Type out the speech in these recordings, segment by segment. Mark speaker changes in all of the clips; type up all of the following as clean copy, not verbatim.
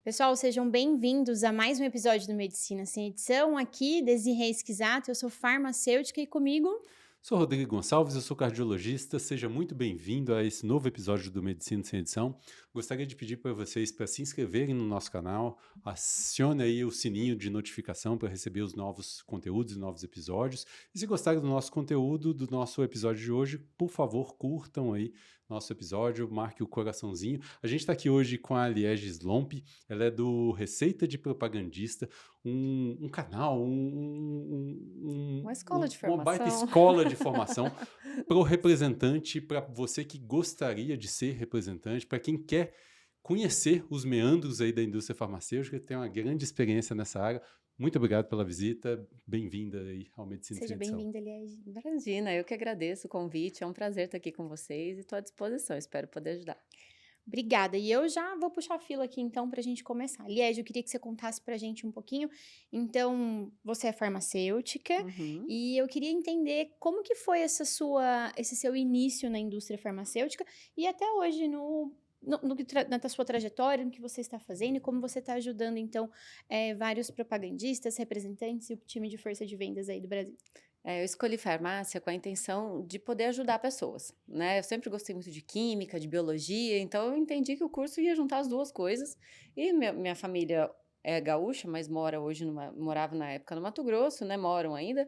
Speaker 1: Pessoal, sejam bem-vindos a mais um episódio do Medicina Sem Edição. Aqui, Desirê Esquisato, eu sou farmacêutica e comigo...
Speaker 2: Sou Rodrigo Gonçalves, eu sou cardiologista. Seja muito bem-vindo a esse novo episódio do Medicina Sem Edição. Gostaria de pedir para vocês para se inscreverem no nosso canal, acione aí o sininho de notificação para receber os novos conteúdos e novos episódios. E se gostarem do nosso conteúdo, do nosso episódio de hoje, por favor, curtam aí nosso episódio, marque o coraçãozinho. A gente está aqui hoje com a Liege Slomp, ela é do Receita de Propagandista, um canal,
Speaker 3: Uma escola de
Speaker 2: uma baita
Speaker 3: formação.
Speaker 2: escola de formação para o representante, para você que gostaria de ser representante, para quem quer conhecer os meandros aí da indústria farmacêutica, tem uma grande experiência nessa área. Muito obrigado pela visita, bem-vinda aí ao Medicina
Speaker 1: Seja
Speaker 2: Sem Edição.
Speaker 1: bem-vinda, Liege.
Speaker 3: Imagina, eu que agradeço o convite, é um prazer estar aqui com vocês e estou à disposição, espero poder ajudar.
Speaker 1: Obrigada. E eu já vou puxar a fila aqui, então, para a gente começar. Liege, eu queria que você contasse para a gente um pouquinho. Então, você é farmacêutica
Speaker 3: Uhum.
Speaker 1: e eu queria entender como que foi esse seu início na indústria farmacêutica e até hoje na sua trajetória, no que você está fazendo e como você está ajudando, então, vários propagandistas, representantes e o time de força de vendas aí do Brasil.
Speaker 3: Eu escolhi farmácia com a intenção de poder ajudar pessoas, né? Eu sempre gostei muito de química, de biologia, então eu entendi que o curso ia juntar as duas coisas. E minha família é gaúcha, mas morava na época no Mato Grosso, né? Moram ainda.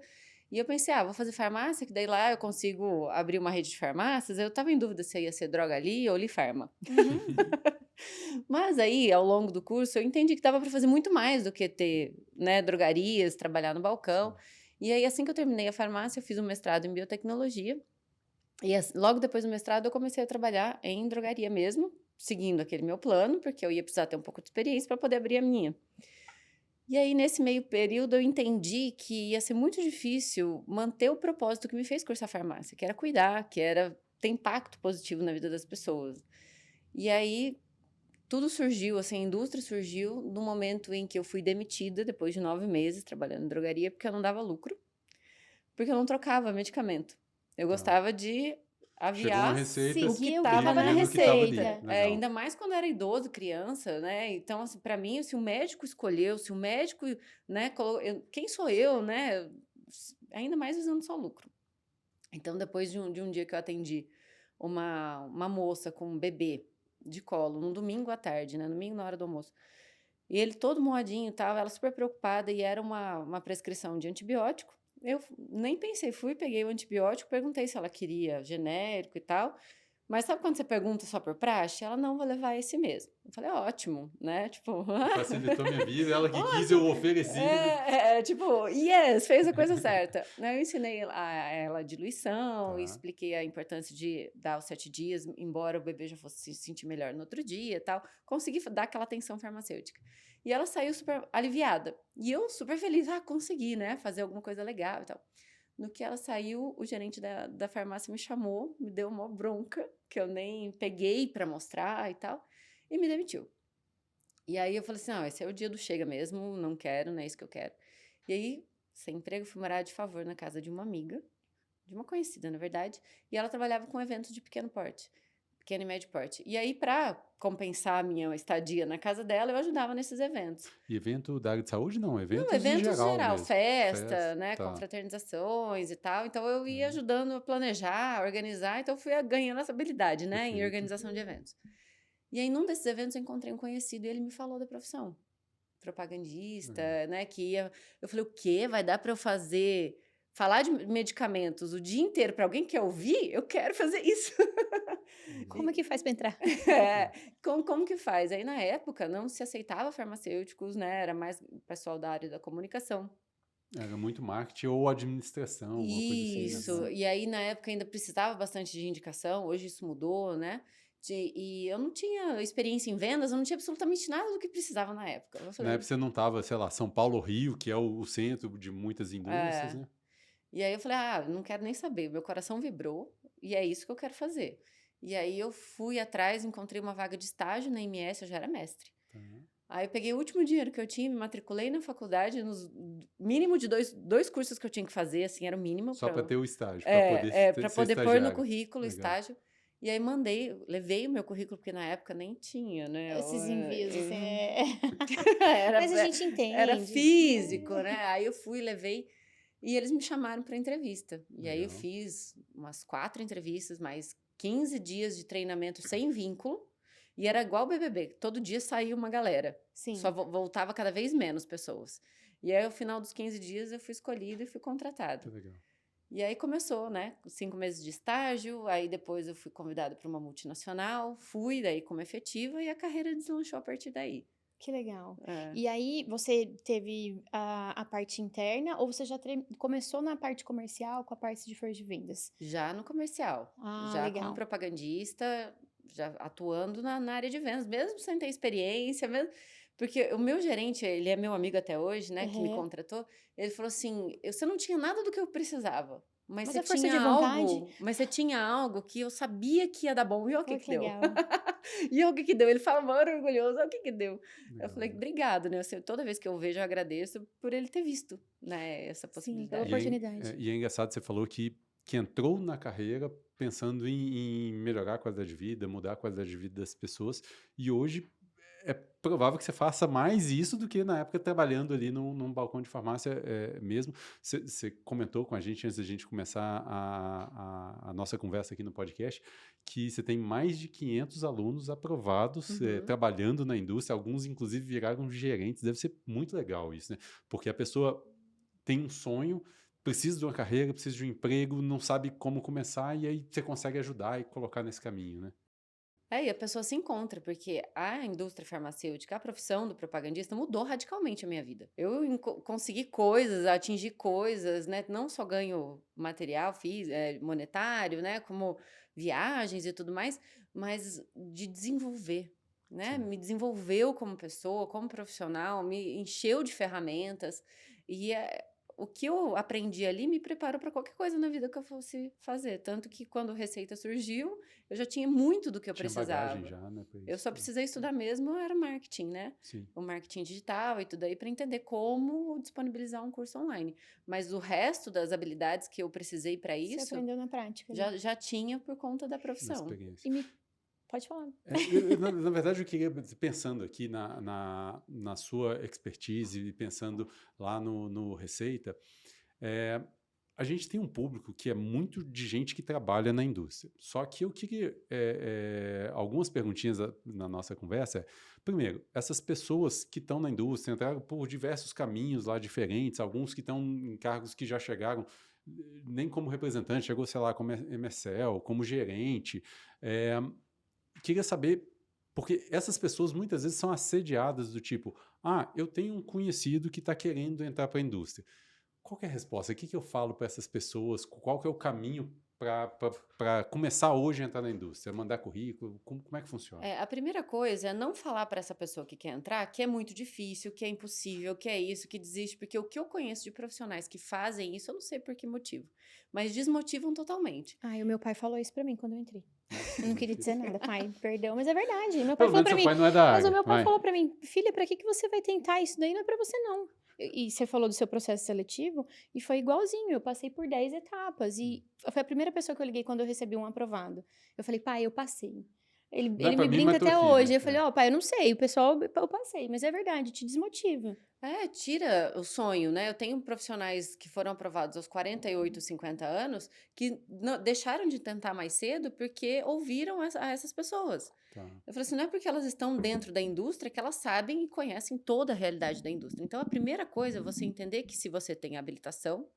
Speaker 3: E eu pensei, vou fazer farmácia, que daí lá eu consigo abrir uma rede de farmácias. Eu estava em dúvida se ia ser Droga Ali ou Lifarma.
Speaker 1: Uhum.
Speaker 3: Mas aí, ao longo do curso, eu entendi que dava para fazer muito mais do que ter, né, drogarias, trabalhar no balcão. E aí, assim que eu terminei a farmácia, eu fiz um mestrado em biotecnologia. E logo depois do mestrado, eu comecei a trabalhar em drogaria mesmo, seguindo aquele meu plano, porque eu ia precisar ter um pouco de experiência para poder abrir a minha. E aí, nesse meio período, eu entendi que ia ser muito difícil manter o propósito que me fez cursar farmácia, que era cuidar, que era ter impacto positivo na vida das pessoas. E aí, tudo surgiu, assim, a indústria surgiu no momento em que eu fui demitida, depois de 9 meses trabalhando em drogaria, porque eu não dava lucro, porque eu não trocava medicamento. Eu gostava de
Speaker 2: Chegou uma
Speaker 3: aviar
Speaker 2: receita
Speaker 3: o que
Speaker 1: Seguir o que
Speaker 3: estava na
Speaker 1: estava na
Speaker 2: e o que estava ali.
Speaker 1: receita.
Speaker 2: Legal.
Speaker 3: ainda mais quando era idoso, criança, né? Então, assim, para mim, se o médico escolheu, se o médico, né, quem sou eu, né? Ainda mais visando só lucro. Então, depois de um dia que eu atendi uma moça com um bebê de colo, num domingo à tarde, né? Domingo na hora do almoço. E ele todo moadinho e tal, ela super preocupada, e era uma prescrição de antibiótico. Eu nem pensei, peguei o antibiótico, perguntei se ela queria genérico e tal. Mas sabe quando você pergunta só por praxe? Ela, não, vou levar esse mesmo. Eu falei, ótimo, né? Tipo,
Speaker 2: Facilitou minha vida, ela que quis,
Speaker 3: ótimo.
Speaker 2: eu ofereci.
Speaker 3: Tipo, yes, fez a coisa certa. Né, eu ensinei a ela a diluição,
Speaker 2: Tá.
Speaker 3: expliquei a importância de dar os 7 dias, embora o bebê já fosse se sentir melhor no outro dia e tal. Consegui dar aquela atenção farmacêutica. E ela saiu super aliviada. E eu super feliz, consegui, né? Fazer alguma coisa legal e tal. No que ela saiu, o gerente da farmácia me chamou, me deu uma bronca, que eu nem peguei para mostrar e tal, e me demitiu. E aí eu falei assim, não, esse é o dia do chega mesmo, não quero, não é isso que eu quero. E aí, sem emprego, fui morar de favor na casa de uma amiga, de uma conhecida, na verdade, e ela trabalhava com eventos de pequeno porte, pequeno e médio porte. E aí, para compensar a minha estadia na casa dela, eu ajudava nesses eventos.
Speaker 2: E evento da área de saúde, não,
Speaker 3: Não,
Speaker 2: eventos em
Speaker 3: eventos
Speaker 2: geral mesmo.
Speaker 3: festa, né,
Speaker 2: Tá.
Speaker 3: confraternizações e tal. Então, eu ia ajudando a planejar, organizar. Então, eu fui ganhando essa habilidade, né, em
Speaker 2: Perfeito.
Speaker 3: organização de eventos. E aí, num desses eventos, eu encontrei um conhecido e ele me falou da profissão. Propagandista, né, que ia... Eu falei, o quê? Vai dar para eu falar de medicamentos o dia inteiro para alguém que quer ouvir? Eu quero fazer isso.
Speaker 1: Como é que faz para entrar?
Speaker 3: Como que faz? Aí, na época, não se aceitava farmacêuticos, né? Era mais o pessoal da área da comunicação.
Speaker 2: Era muito marketing ou administração, alguma coisa assim, né?
Speaker 3: Isso. E aí, na época, ainda precisava bastante de indicação. Hoje isso mudou, né? E eu não tinha experiência em vendas, eu não tinha absolutamente nada do que precisava na época. Eu
Speaker 2: Na
Speaker 3: falei,
Speaker 2: época você não estava, sei lá, São Paulo ou Rio, que é o centro de muitas indústrias,
Speaker 3: é.
Speaker 2: né?
Speaker 3: E aí eu falei, não quero nem saber. Meu coração vibrou e é isso que eu quero fazer. E aí eu fui atrás, encontrei uma vaga de estágio na MS, eu já era mestre.
Speaker 2: Tá.
Speaker 3: Aí eu peguei o último dinheiro que eu tinha, me matriculei na faculdade, nos mínimo de dois cursos que eu tinha que fazer, assim, era o mínimo.
Speaker 2: Só para ter o estágio, para poder
Speaker 3: Para
Speaker 2: ser
Speaker 3: poder pôr no
Speaker 2: estagiário.
Speaker 3: currículo o
Speaker 2: Legal.
Speaker 3: estágio. E aí levei o meu currículo, porque na época nem tinha, né?
Speaker 1: Esses envios, assim,
Speaker 3: Era,
Speaker 1: mas a gente
Speaker 3: era
Speaker 1: entende.
Speaker 3: físico, né? Aí eu fui, levei, e eles me chamaram para entrevista. E aí eu
Speaker 2: Legal.
Speaker 3: fiz umas 4 entrevistas, mais 15 dias de treinamento sem vínculo. E era igual o BBB, todo dia saía uma galera. Só
Speaker 1: Sim.
Speaker 3: voltava cada vez menos pessoas. E aí, ao final dos 15 dias, eu fui escolhida e fui contratada.
Speaker 2: Que legal.
Speaker 3: E aí começou, né? 5 meses de estágio, aí depois eu fui convidada para uma multinacional, fui daí como efetiva e a carreira deslanchou a partir daí.
Speaker 1: Que legal.
Speaker 3: É.
Speaker 1: E aí, você teve a parte interna ou você já começou na parte comercial com a parte de força de vendas?
Speaker 3: Já no comercial,
Speaker 1: Ah,
Speaker 3: já como
Speaker 1: legal.
Speaker 3: propagandista, já atuando na área de vendas, mesmo sem ter experiência, mesmo, porque o meu gerente, ele é meu amigo até hoje, né, que me
Speaker 1: Uhum.
Speaker 3: contratou, ele falou assim, você não tinha nada do que eu precisava,
Speaker 1: Mas a força de vontade?
Speaker 3: mas você tinha algo que eu sabia que ia dar bom, e olha o que
Speaker 1: Olha
Speaker 3: que
Speaker 1: que
Speaker 3: deu.
Speaker 1: legal.
Speaker 3: E olha o que que deu, ele fala, mano, orgulhoso, olha o que que deu. Eu
Speaker 2: Legal,
Speaker 3: falei,
Speaker 2: né?
Speaker 3: obrigado, né, toda vez que eu vejo, eu agradeço por ele ter visto, né, essa
Speaker 1: Sim, pela
Speaker 3: possibilidade.
Speaker 1: oportunidade.
Speaker 2: E é engraçado, você falou que entrou na carreira pensando em melhorar a qualidade de vida, mudar a qualidade de vida das pessoas, e hoje é provável que você faça mais isso do que na época trabalhando ali num balcão de farmácia mesmo. Você comentou com a gente antes da gente começar a nossa conversa aqui no podcast que você tem mais de 500 alunos aprovados
Speaker 3: Uhum.
Speaker 2: trabalhando na indústria, alguns inclusive viraram gerentes. Deve ser muito legal isso, né? Porque a pessoa tem um sonho, precisa de uma carreira, precisa de um emprego, não sabe como começar, e aí você consegue ajudar e colocar nesse caminho, né?
Speaker 3: É, e a pessoa se encontra, porque a indústria farmacêutica, a profissão do propagandista mudou radicalmente a minha vida. Eu consegui coisas, atingi coisas, né? Não só ganho material, monetário, né? Como viagens e tudo mais, mas de desenvolver, né?
Speaker 2: Sim.
Speaker 3: Me desenvolveu como pessoa, como profissional, me encheu de ferramentas. E o que eu aprendi ali me preparou para qualquer coisa na vida que eu fosse fazer. Tanto que quando a Receita surgiu, eu já tinha muito do que eu
Speaker 2: Tinha bagagem
Speaker 3: precisava.
Speaker 2: já, né, pra
Speaker 3: Eu
Speaker 2: isso.
Speaker 3: só precisei estudar mesmo, era marketing, né?
Speaker 2: Sim.
Speaker 3: O marketing digital e tudo aí para entender como disponibilizar um curso online. Mas o resto das habilidades que eu precisei para
Speaker 1: Você
Speaker 3: isso,
Speaker 1: aprendeu na prática ali.
Speaker 3: já tinha por conta da
Speaker 2: Da
Speaker 3: profissão.
Speaker 2: experiência.
Speaker 1: E me... Pode falar.
Speaker 2: Na verdade, eu queria, pensando aqui na sua expertise e pensando lá no Receita, é, a gente tem um público que é muito de gente que trabalha na indústria. Só que eu queria algumas perguntinhas na nossa conversa. Primeiro, essas pessoas que estão na indústria entraram por diversos caminhos lá diferentes, alguns que estão em cargos que já chegaram nem como representante, chegou, sei lá, como MSL, como gerente. Queria saber, porque essas pessoas muitas vezes são assediadas do tipo, eu tenho um conhecido que está querendo entrar para a indústria. Qual que é a resposta? O que eu falo para essas pessoas? Qual que é o caminho para começar hoje a entrar na indústria? Mandar currículo? Como é que funciona?
Speaker 3: A primeira coisa é não falar para essa pessoa que quer entrar que é muito difícil, que é impossível, que é isso, que desiste, porque o que eu conheço de profissionais que fazem isso, eu não sei por que motivo, mas desmotivam totalmente.
Speaker 1: Ai, o meu pai falou isso pra mim quando eu entrei. Eu não queria dizer nada, pai, perdão, mas é verdade. Meu pai
Speaker 2: Pelo
Speaker 1: falou
Speaker 2: menos
Speaker 1: pra
Speaker 2: seu
Speaker 1: mim,
Speaker 2: pai não é da
Speaker 1: mas o
Speaker 2: área.
Speaker 1: meu pai
Speaker 2: Vai.
Speaker 1: falou pra mim, filha, pra que você vai tentar? Isso daí não é pra você, não. E você falou do seu processo seletivo, e foi igualzinho, eu passei por 10 etapas, e foi a primeira pessoa que eu liguei quando eu recebi um aprovado. Eu falei, pai, eu passei.
Speaker 2: Não é
Speaker 1: Ele
Speaker 2: para
Speaker 1: me
Speaker 2: mim, mas
Speaker 1: brinca
Speaker 2: tô
Speaker 1: até
Speaker 2: aqui,
Speaker 1: hoje.
Speaker 2: né?
Speaker 1: Eu falei, pai, eu não sei, o pessoal, eu passei, mas é verdade, te desmotiva.
Speaker 3: Tira o sonho, né? Eu tenho profissionais que foram aprovados aos 48, 50 anos que deixaram de tentar mais cedo porque ouviram a essas pessoas.
Speaker 2: Tá.
Speaker 3: Eu falei assim, não é porque elas estão dentro da indústria que elas sabem e conhecem toda a realidade da indústria. Então, a primeira coisa é você entender que se você tem habilitação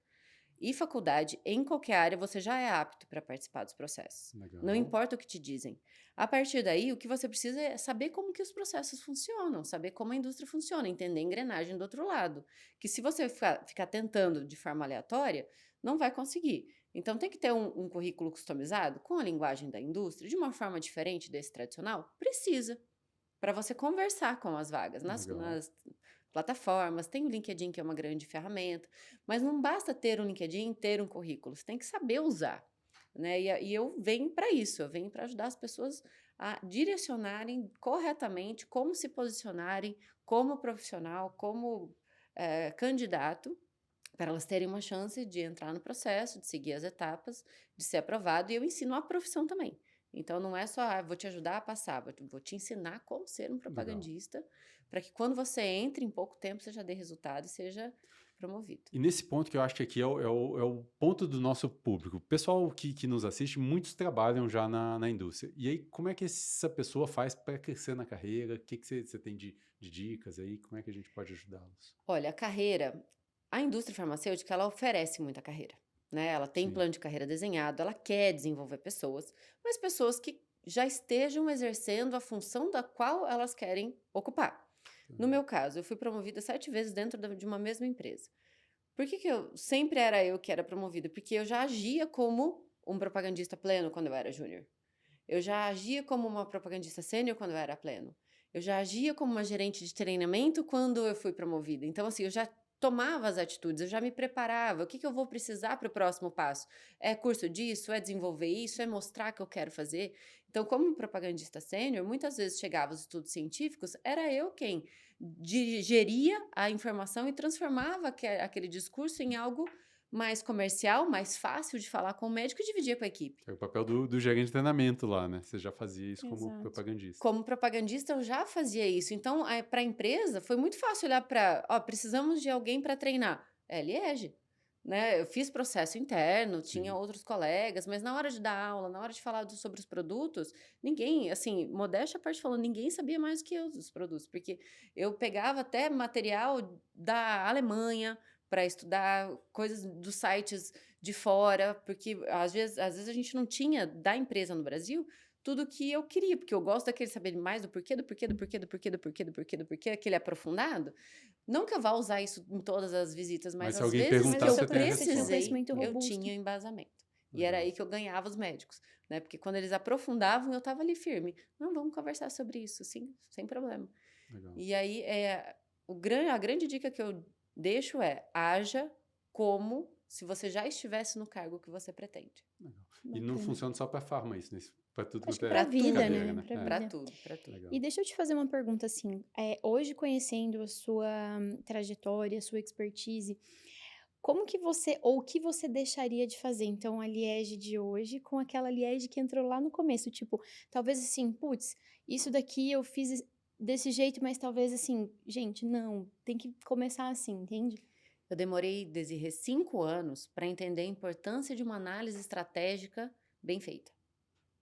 Speaker 3: e faculdade em qualquer área, você já é apto para participar dos processos.
Speaker 2: Legal.
Speaker 3: Não importa o que te dizem. A partir daí, o que você precisa é saber como que os processos funcionam, saber como a indústria funciona, entender a engrenagem do outro lado. Que se você ficar tentando de forma aleatória, não vai conseguir. Então, tem que ter um currículo customizado com a linguagem da indústria, de uma forma diferente desse tradicional? Precisa. Para você conversar com as vagas nas plataformas. Tem o LinkedIn, que é uma grande ferramenta, mas não basta ter um LinkedIn, ter um currículo, você tem que saber usar, né? E eu venho para isso, eu venho para ajudar as pessoas a direcionarem corretamente como se posicionarem como profissional, como candidato, para elas terem uma chance de entrar no processo, de seguir as etapas, de ser aprovado, e eu ensino a profissão também. Então, não é só, vou te ajudar a passar, vou te ensinar como ser um
Speaker 2: Legal.
Speaker 3: propagandista, para que quando você entre, em pouco tempo, você já dê resultado e seja promovido.
Speaker 2: E nesse ponto que eu acho que aqui é o ponto do nosso público. O pessoal que nos assiste, muitos trabalham já na indústria. E aí, como é que essa pessoa faz para crescer na carreira? O que você tem de dicas aí? Como é que a gente pode ajudá-los?
Speaker 3: Olha, a indústria farmacêutica, ela oferece muita carreira, né? Ela tem
Speaker 2: Sim.
Speaker 3: plano de carreira desenhado, ela quer desenvolver pessoas, mas pessoas que já estejam exercendo a função da qual elas querem ocupar. No meu caso, eu fui promovida 7 vezes dentro de uma mesma empresa. Por que sempre era eu que era promovida? Porque eu já agia como um propagandista pleno quando eu era júnior. Eu já agia como uma propagandista sênior quando eu era pleno. Eu já agia como uma gerente de treinamento quando eu fui promovida. Então, assim, eu já tomava as atitudes, eu já me preparava. O que eu vou precisar para o próximo passo? É curso disso? É desenvolver isso? É mostrar que eu quero fazer? Então, como propagandista sênior, muitas vezes chegava os estudos científicos, era eu quem geria a informação e transformava aquele discurso em algo mais comercial, mais fácil de falar com o médico e dividir com a equipe.
Speaker 2: É o papel do gerente de treinamento lá, né? Você já fazia isso como
Speaker 1: Exato.
Speaker 2: propagandista.
Speaker 3: Como propagandista, eu já fazia isso. Então, para a empresa, foi muito fácil olhar para, precisamos de alguém para treinar. É Liege, né? Eu fiz processo interno, tinha
Speaker 2: Sim.
Speaker 3: outros colegas, mas na hora de dar aula, na hora de falar sobre os produtos, ninguém, assim, modéstia à parte falando, ninguém sabia mais do que eu dos produtos, porque eu pegava até material da Alemanha para estudar coisas dos sites de fora, porque às vezes a gente não tinha da empresa no Brasil tudo que eu queria, porque eu gosto daquele saber mais do porquê, do porquê, do porquê, do porquê, do porquê, do porquê, do porquê, aquele aprofundado. Não que eu vá usar isso em todas as visitas,
Speaker 2: Mas
Speaker 3: mas
Speaker 2: se
Speaker 3: às
Speaker 2: alguém
Speaker 3: vezes que
Speaker 2: perguntar,
Speaker 3: eu
Speaker 2: você tem a
Speaker 1: Esse
Speaker 2: resposta.
Speaker 3: precisei,
Speaker 1: conhecimento
Speaker 3: eu
Speaker 1: robusto.
Speaker 3: tinha embasamento. E era
Speaker 2: Legal.
Speaker 3: aí que eu ganhava os médicos, né? Porque quando eles aprofundavam, eu estava ali firme. Não, vamos conversar sobre isso, sim, sem problema.
Speaker 2: Legal.
Speaker 3: E aí, a grande dica que eu deixo é: haja como se você já estivesse no cargo que você pretende.
Speaker 2: Legal. E não
Speaker 1: Bacana.
Speaker 2: funciona só para farma isso, né? Para tudo
Speaker 1: Acho
Speaker 2: quanto
Speaker 1: que
Speaker 2: é
Speaker 1: pra
Speaker 3: Pra
Speaker 1: vida,
Speaker 2: carreira,
Speaker 1: né?
Speaker 2: né?
Speaker 1: Pra
Speaker 2: É,
Speaker 3: Para
Speaker 1: vida.
Speaker 3: tudo, para tudo.
Speaker 2: legal.
Speaker 1: E deixa eu te fazer uma pergunta assim, hoje conhecendo a sua trajetória, a sua expertise, como que você, ou o que você deixaria de fazer, então, a Liege de hoje com aquela Liege que entrou lá no começo? Tipo, talvez assim, putz, isso daqui eu fiz desse jeito, mas talvez assim, gente, não, tem que começar assim, entende?
Speaker 3: Eu demorei, Desirê, 5 anos para entender a importância de uma análise estratégica bem feita,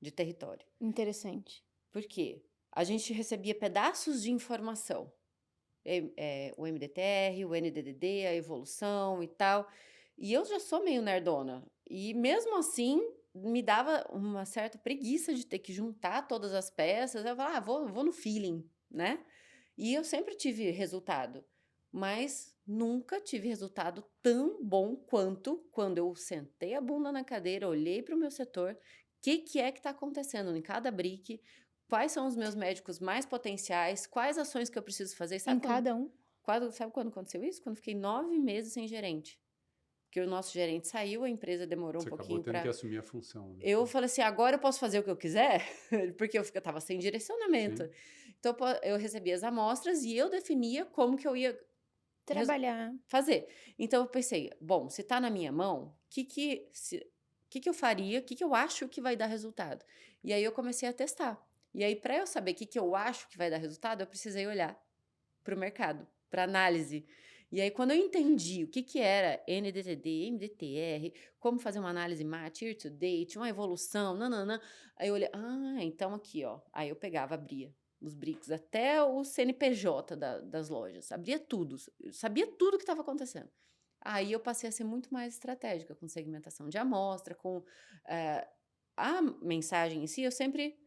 Speaker 3: de território.
Speaker 1: Interessante.
Speaker 3: Por quê? A gente recebia pedaços de informação. O MDTR, o NDDD, a evolução e tal. E eu já sou meio nerdona. E mesmo assim, me dava uma certa preguiça de ter que juntar todas as peças. Eu falava, vou no feeling, né? E eu sempre tive resultado, mas nunca tive resultado tão bom quanto quando eu sentei a bunda na cadeira, olhei para o meu setor, o que é que está acontecendo em cada brick, quais são os meus médicos mais potenciais, quais ações que eu preciso fazer.
Speaker 1: Em
Speaker 3: Sabe
Speaker 1: cada um.
Speaker 3: sabe quando aconteceu isso? Quando eu fiquei 9 meses sem gerente. Porque o nosso gerente saiu, a empresa demorou um
Speaker 2: Você acabou
Speaker 3: pouquinho
Speaker 2: tendo que
Speaker 3: para...
Speaker 2: assumir a função, né?
Speaker 3: Eu falei assim, agora eu posso fazer o que eu quiser? Porque eu estava sem direcionamento.
Speaker 2: Sim.
Speaker 3: Então, eu recebia as amostras e eu definia como que eu ia
Speaker 1: Trabalhar.
Speaker 3: fazer. Então, eu pensei, bom, se está na minha mão, o que eu faria, o que eu acho que vai dar resultado? E aí eu comecei a testar. E aí, para eu saber o que eu acho que vai dar resultado, eu precisei olhar para o mercado, para análise. E aí, quando eu entendi o que era NDTD, MDTR, como fazer uma análise MAT, year to date, uma evolução, nananã, aí eu olhei, então aqui, ó. Aí eu pegava, abria os BRICS, até o CNPJ das lojas, abria tudo, sabia tudo o que estava acontecendo. Aí eu passei a ser muito mais estratégica, com segmentação de amostra, com a mensagem em si, eu sempre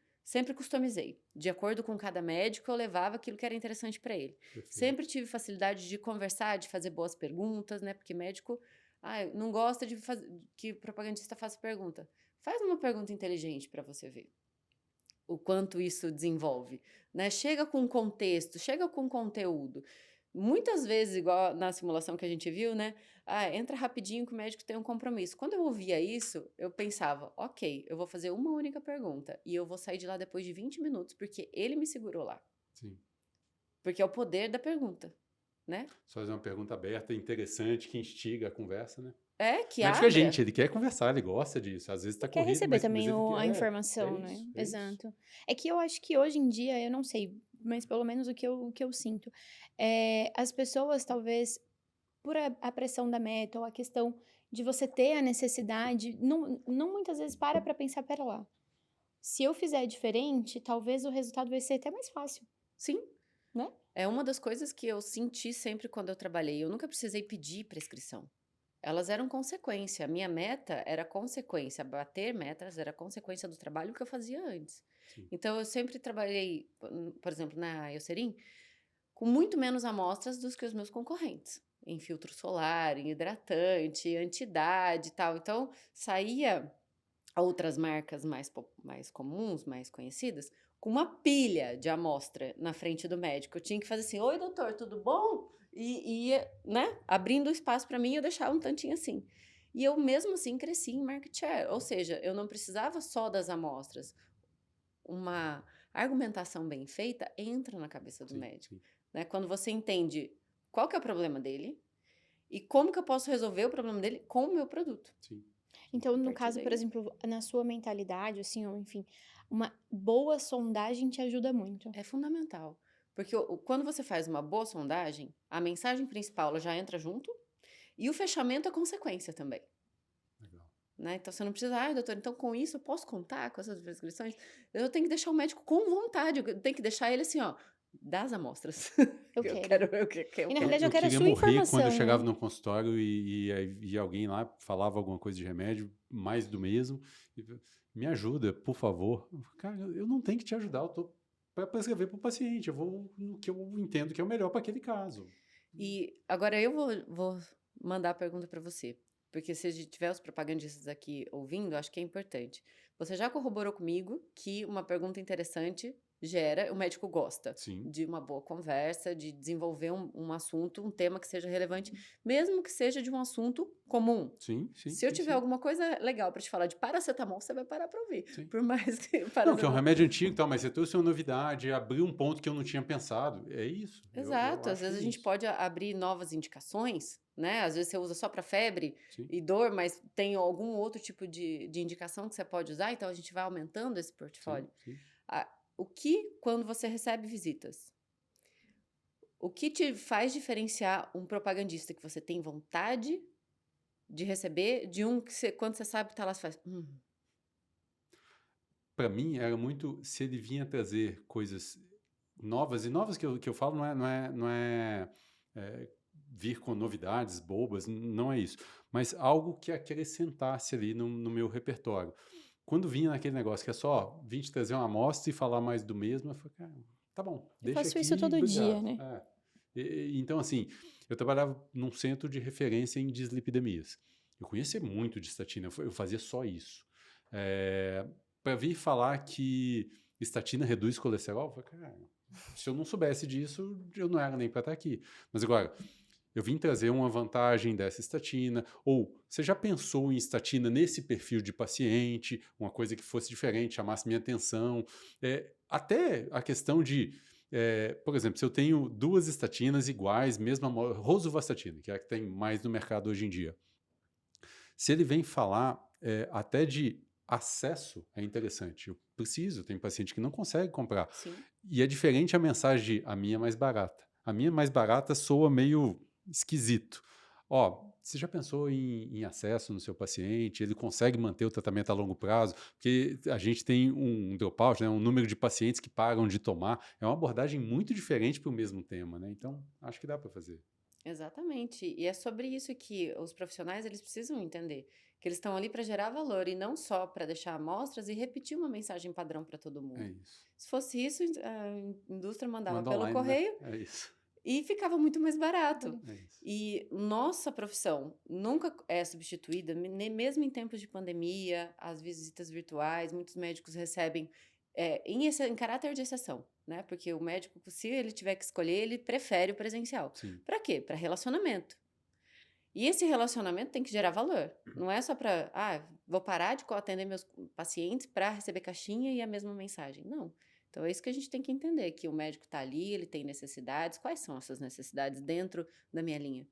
Speaker 3: customizei. De acordo com cada médico, eu levava aquilo que era interessante para ele.
Speaker 2: Perfeito.
Speaker 3: Sempre tive facilidade de conversar, de fazer boas perguntas, né? Porque médico não gosta de que o propagandista faça pergunta. Faz uma pergunta inteligente para você ver o quanto isso desenvolve, né? Chega com contexto, chega com conteúdo. Muitas vezes, igual na simulação que a gente viu, né? Entra rapidinho que o médico tem um compromisso. Quando eu ouvia isso, eu pensava, ok, eu vou fazer uma única pergunta e eu vou sair de lá depois de 20 minutos, porque ele me segurou lá.
Speaker 2: Sim.
Speaker 3: Porque é o poder da pergunta, né?
Speaker 2: Só fazer uma pergunta aberta, interessante, que instiga a conversa, né?
Speaker 3: que
Speaker 2: O médico é
Speaker 3: abra.
Speaker 2: gente, ele quer conversar, ele gosta disso. Às vezes tá
Speaker 1: Quer
Speaker 2: corrido,
Speaker 1: receber
Speaker 2: mas
Speaker 1: também
Speaker 2: ele
Speaker 1: a
Speaker 2: quer.
Speaker 1: informação, né?
Speaker 2: É isso.
Speaker 1: Exato. É que eu acho que hoje em dia, eu não sei, mas pelo menos o que eu sinto, as pessoas talvez, por a pressão da meta ou a questão de você ter a necessidade, não muitas vezes para pensar, pera lá, se eu fizer diferente, talvez o resultado vai ser até mais fácil,
Speaker 3: Sim,
Speaker 1: né?
Speaker 3: é uma das coisas que eu senti sempre quando eu trabalhei. Eu nunca precisei pedir prescrição. Elas eram consequência. A minha meta era consequência. Bater metas era consequência do trabalho que eu fazia antes.
Speaker 2: Sim.
Speaker 3: Então, eu sempre trabalhei, por exemplo, na Eucerin, com muito menos amostras dos que os meus concorrentes. Em filtro solar, em hidratante, anti-idade e tal. Então, saía outras marcas mais comuns, mais conhecidas, com uma pilha de amostra na frente do médico. Eu tinha que fazer assim: oi, doutor, tudo bom? E ia, né, abrindo espaço para mim, eu deixava um tantinho assim. E eu, mesmo assim, cresci em market share. Ou seja, eu não precisava só das amostras. Uma argumentação bem feita entra na cabeça do
Speaker 2: Sim,
Speaker 3: médico.
Speaker 2: sim,
Speaker 3: Né? Quando você entende qual que é o problema dele e como que eu posso resolver o problema dele com o meu produto.
Speaker 2: sim.
Speaker 1: Então,
Speaker 3: A
Speaker 1: no
Speaker 3: partir
Speaker 1: caso, por
Speaker 3: daí,
Speaker 1: exemplo, na sua mentalidade, assim, ou enfim, uma boa sondagem te ajuda muito.
Speaker 3: é fundamental. Porque quando você faz uma boa sondagem, a mensagem principal ela já entra junto e o fechamento é consequência também.
Speaker 2: Legal.
Speaker 3: Né? Então você não precisa, doutor, então com isso eu posso contar com essas prescrições? Eu tenho que deixar o médico com vontade, eu tenho que deixar ele assim, ó, das amostras.
Speaker 1: Eu
Speaker 3: Eu
Speaker 1: quero.
Speaker 3: quero, eu
Speaker 1: E na
Speaker 3: quero.
Speaker 1: realidade eu
Speaker 2: Eu
Speaker 1: quero a
Speaker 2: queria
Speaker 1: sua
Speaker 2: morrer quando eu
Speaker 1: informação,
Speaker 2: chegava
Speaker 1: né?
Speaker 2: no consultório e alguém lá falava alguma coisa de remédio, mais do mesmo. E, me ajuda, por favor. Cara, eu não tenho que te ajudar, eu tô para prescrever para o paciente. Eu vou no que eu entendo que é o melhor para aquele caso.
Speaker 3: E agora vou mandar a pergunta para você, porque se tiver os propagandistas aqui ouvindo, acho que é importante. Você já corroborou comigo que uma pergunta interessante gera, o médico gosta
Speaker 2: Sim,
Speaker 3: de uma boa conversa, de desenvolver um assunto, um tema que seja relevante, mesmo que seja de um assunto comum.
Speaker 2: sim, sim,
Speaker 3: Se eu
Speaker 2: sim,
Speaker 3: tiver
Speaker 2: sim,
Speaker 3: alguma coisa legal para te falar de paracetamol, você vai parar para ouvir.
Speaker 2: sim.
Speaker 3: Por mais que
Speaker 2: Não, que é um
Speaker 3: paracetamol.
Speaker 2: remédio antigo e tal, mas você trouxe uma novidade, abriu um ponto que eu não tinha pensado. É isso. Eu
Speaker 3: Exato, às
Speaker 2: acho que
Speaker 3: vezes
Speaker 2: é
Speaker 3: a gente
Speaker 2: isso.
Speaker 3: pode abrir novas indicações, né? Às vezes você usa só para febre
Speaker 2: Sim,
Speaker 3: e dor, mas tem algum outro tipo de indicação que você pode usar, então a gente vai aumentando esse
Speaker 2: sim,
Speaker 3: portfólio.
Speaker 2: sim.
Speaker 3: Ah, o que, quando você recebe visitas, o que te faz diferenciar um propagandista que você tem vontade de receber de um que você, quando você sabe que tá lá, você faz.
Speaker 2: Para mim, era muito se ele vinha trazer coisas novas, e novas que eu falo não é vir com novidades bobas, não é isso, mas algo que acrescentasse ali no meu repertório. Quando vinha naquele negócio que é só vir te trazer uma amostra e falar mais do mesmo, eu falei, cara, tá bom,
Speaker 1: Eu
Speaker 2: deixa
Speaker 1: faço isso
Speaker 2: aqui,
Speaker 1: todo dia,
Speaker 2: obrigado.
Speaker 1: né?
Speaker 2: Então, assim, eu trabalhava num centro de referência em dislipidemias. Eu conhecia muito de estatina, eu fazia só isso. Para vir falar que estatina reduz colesterol, eu falei, cara, se eu não soubesse disso, eu não era nem para estar aqui. Mas agora, eu vim trazer uma vantagem dessa estatina, ou você já pensou em estatina nesse perfil de paciente, uma coisa que fosse diferente, chamasse minha atenção, até a questão de, por exemplo, se eu tenho duas estatinas iguais, mesma rosuvastatina, que é a que tem mais no mercado hoje em dia, se ele vem falar até de acesso, é interessante. Eu preciso, tem paciente que não consegue comprar.
Speaker 3: Sim.
Speaker 2: E é diferente a mensagem de a minha é mais barata. A minha é mais barata soa meio esquisito. Ó, você já pensou em acesso no seu paciente? Ele consegue manter o tratamento a longo prazo? Porque a gente tem um dropout, né, um número de pacientes que param de tomar. É uma abordagem muito diferente para o mesmo tema, né? Então, acho que dá para fazer.
Speaker 3: Exatamente. E é sobre isso que os profissionais eles precisam entender, que eles estão ali para gerar valor e não só para deixar amostras e repetir uma mensagem padrão para todo
Speaker 2: É
Speaker 3: mundo.
Speaker 2: isso.
Speaker 3: Se fosse isso, a indústria mandava
Speaker 2: Manda
Speaker 3: pelo
Speaker 2: online, né?
Speaker 3: correio
Speaker 2: É isso.
Speaker 3: e ficava muito mais barato.
Speaker 2: É isso.
Speaker 3: E nossa profissão nunca é substituída, mesmo em tempos de pandemia, as visitas virtuais, muitos médicos recebem em caráter de exceção, né? Porque o médico, se ele tiver que escolher, ele prefere o presencial.
Speaker 2: Sim.
Speaker 3: Para quê? Para relacionamento. E esse relacionamento tem que gerar valor. Não é só para, vou parar de atender meus pacientes para receber caixinha e a mesma mensagem. Não. Então é isso que a gente tem que entender, que o médico está ali, ele tem necessidades. Quais são essas necessidades dentro da minha linha?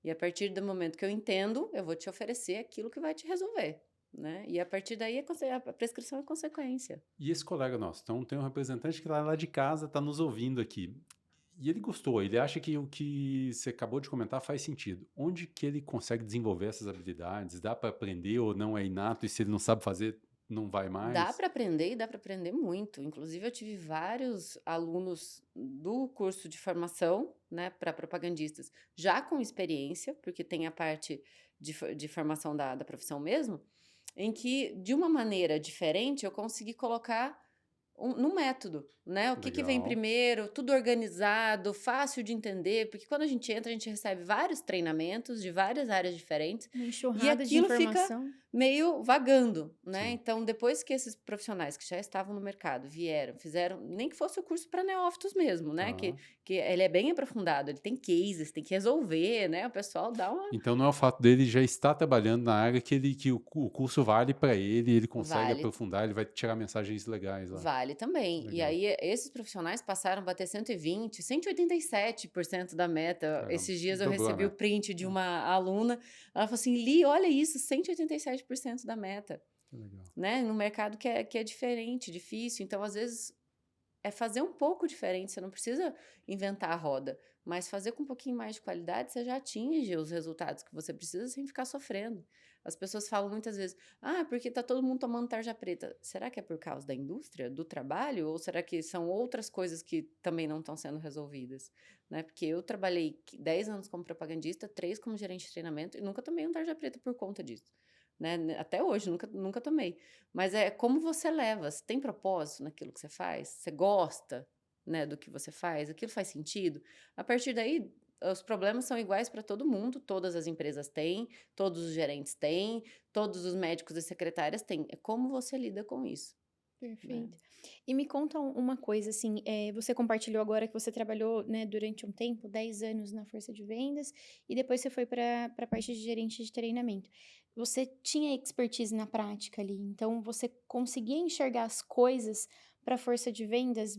Speaker 3: E a partir do momento que eu entendo, eu vou te oferecer aquilo que vai te resolver, né? E a partir daí a prescrição é consequência.
Speaker 2: E esse colega nosso, então tem um representante que lá de casa está nos ouvindo aqui. E ele gostou, ele acha que o que você acabou de comentar faz sentido. Onde que ele consegue desenvolver essas habilidades? Dá para aprender ou não é inato? E se ele não sabe fazer, não vai
Speaker 3: Dá
Speaker 2: mais?
Speaker 3: para aprender e dá para aprender muito. Inclusive, eu tive vários alunos do curso de formação, né, para propagandistas, já com experiência, porque tem a parte de formação da profissão mesmo, em que, de uma maneira diferente, eu consegui colocar no método, né? O que vem
Speaker 2: Legal.
Speaker 3: primeiro, tudo organizado, fácil de entender, porque quando a gente entra, a gente recebe vários treinamentos de várias áreas diferentes
Speaker 1: Uma
Speaker 3: e
Speaker 1: enxurrada de
Speaker 3: aquilo fica
Speaker 1: informação.
Speaker 3: meio vagando, né?
Speaker 2: Sim.
Speaker 3: Então, depois que esses profissionais que já estavam no mercado vieram, fizeram, nem que fosse o curso para neófitos mesmo, né?
Speaker 2: Tá.
Speaker 3: Que ele é bem aprofundado, ele tem cases, tem que resolver, né? O pessoal dá uma.
Speaker 2: Então não é o fato dele já estar trabalhando na área que o curso vale para ele, ele consegue
Speaker 3: Vale.
Speaker 2: aprofundar, ele vai tirar mensagens legais lá.
Speaker 3: Vale também. E
Speaker 2: Legal.
Speaker 3: aí, esses profissionais passaram a bater 120, 187% da meta.
Speaker 2: Caramba,
Speaker 3: Esses dias eu
Speaker 2: dobrou a
Speaker 3: recebi o
Speaker 2: meta.
Speaker 3: print de uma aluna. Ela falou assim: Li, olha isso, 187% da meta.
Speaker 2: Que legal.
Speaker 3: Né? No mercado que é diferente, difícil. Então, às vezes, é fazer um pouco diferente. Você não precisa inventar a roda, mas fazer com um pouquinho mais de qualidade, você já atinge os resultados que você precisa sem ficar sofrendo. As pessoas falam muitas vezes, porque tá todo mundo tomando tarja preta. Será que é por causa da indústria, do trabalho? Ou será que são outras coisas que também não estão sendo resolvidas? Né? Porque eu trabalhei 10 anos como propagandista, 3 como gerente de treinamento e nunca tomei um tarja preta por conta disso. Né? Até hoje, nunca tomei. Mas é como você leva. Você tem propósito naquilo que você faz? Você gosta, né, do que você faz? Aquilo faz sentido? A partir daí, os problemas são iguais para todo mundo. Todas as empresas têm, todos os gerentes têm, todos os médicos e secretárias têm. É como você lida com isso. Né?
Speaker 1: Perfeito. E me conta uma coisa, assim, você compartilhou agora que você trabalhou, né, durante um tempo, 10 anos na força de vendas, e depois você foi para a parte de gerente de treinamento. Você tinha expertise na prática ali, então você conseguia enxergar as coisas para a força de vendas,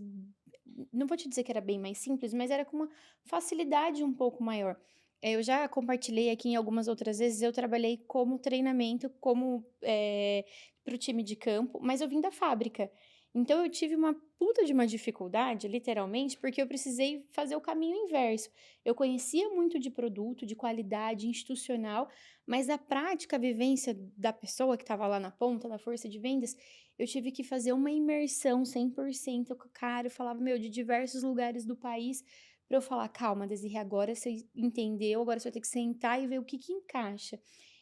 Speaker 1: não vou te dizer que era bem mais simples, mas era com uma facilidade um pouco maior. Eu já compartilhei aqui em algumas outras vezes, eu trabalhei como treinamento, como para o time de campo, mas eu vim da fábrica. Então eu tive uma puta de uma dificuldade, literalmente, porque eu precisei fazer o caminho inverso. Eu conhecia muito de produto, de qualidade institucional, mas a prática, a vivência da pessoa que estava lá na ponta, da força de vendas, eu tive que fazer uma imersão 100% com o cara. Eu falava, meu, de diversos lugares do país, para eu falar, calma, Desirê, agora você entendeu, agora você vai ter que sentar e ver o que encaixa.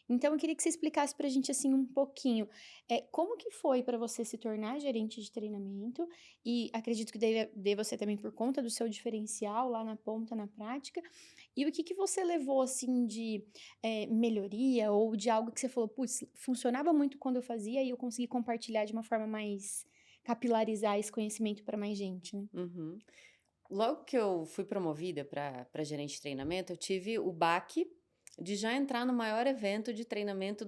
Speaker 1: Então, eu queria que você explicasse pra gente, assim, um pouquinho, como que foi para você se tornar gerente de treinamento, e acredito que deva ser também por conta do seu diferencial lá na ponta, na prática, e o que você levou, assim, de melhoria, ou de algo que você falou, putz, funcionava muito quando eu fazia, e eu consegui compartilhar de uma forma mais capilarizar esse conhecimento para mais gente, né?
Speaker 3: Uhum. Logo que eu fui promovida para gerente de treinamento, eu tive o baque de já entrar no maior evento de treinamento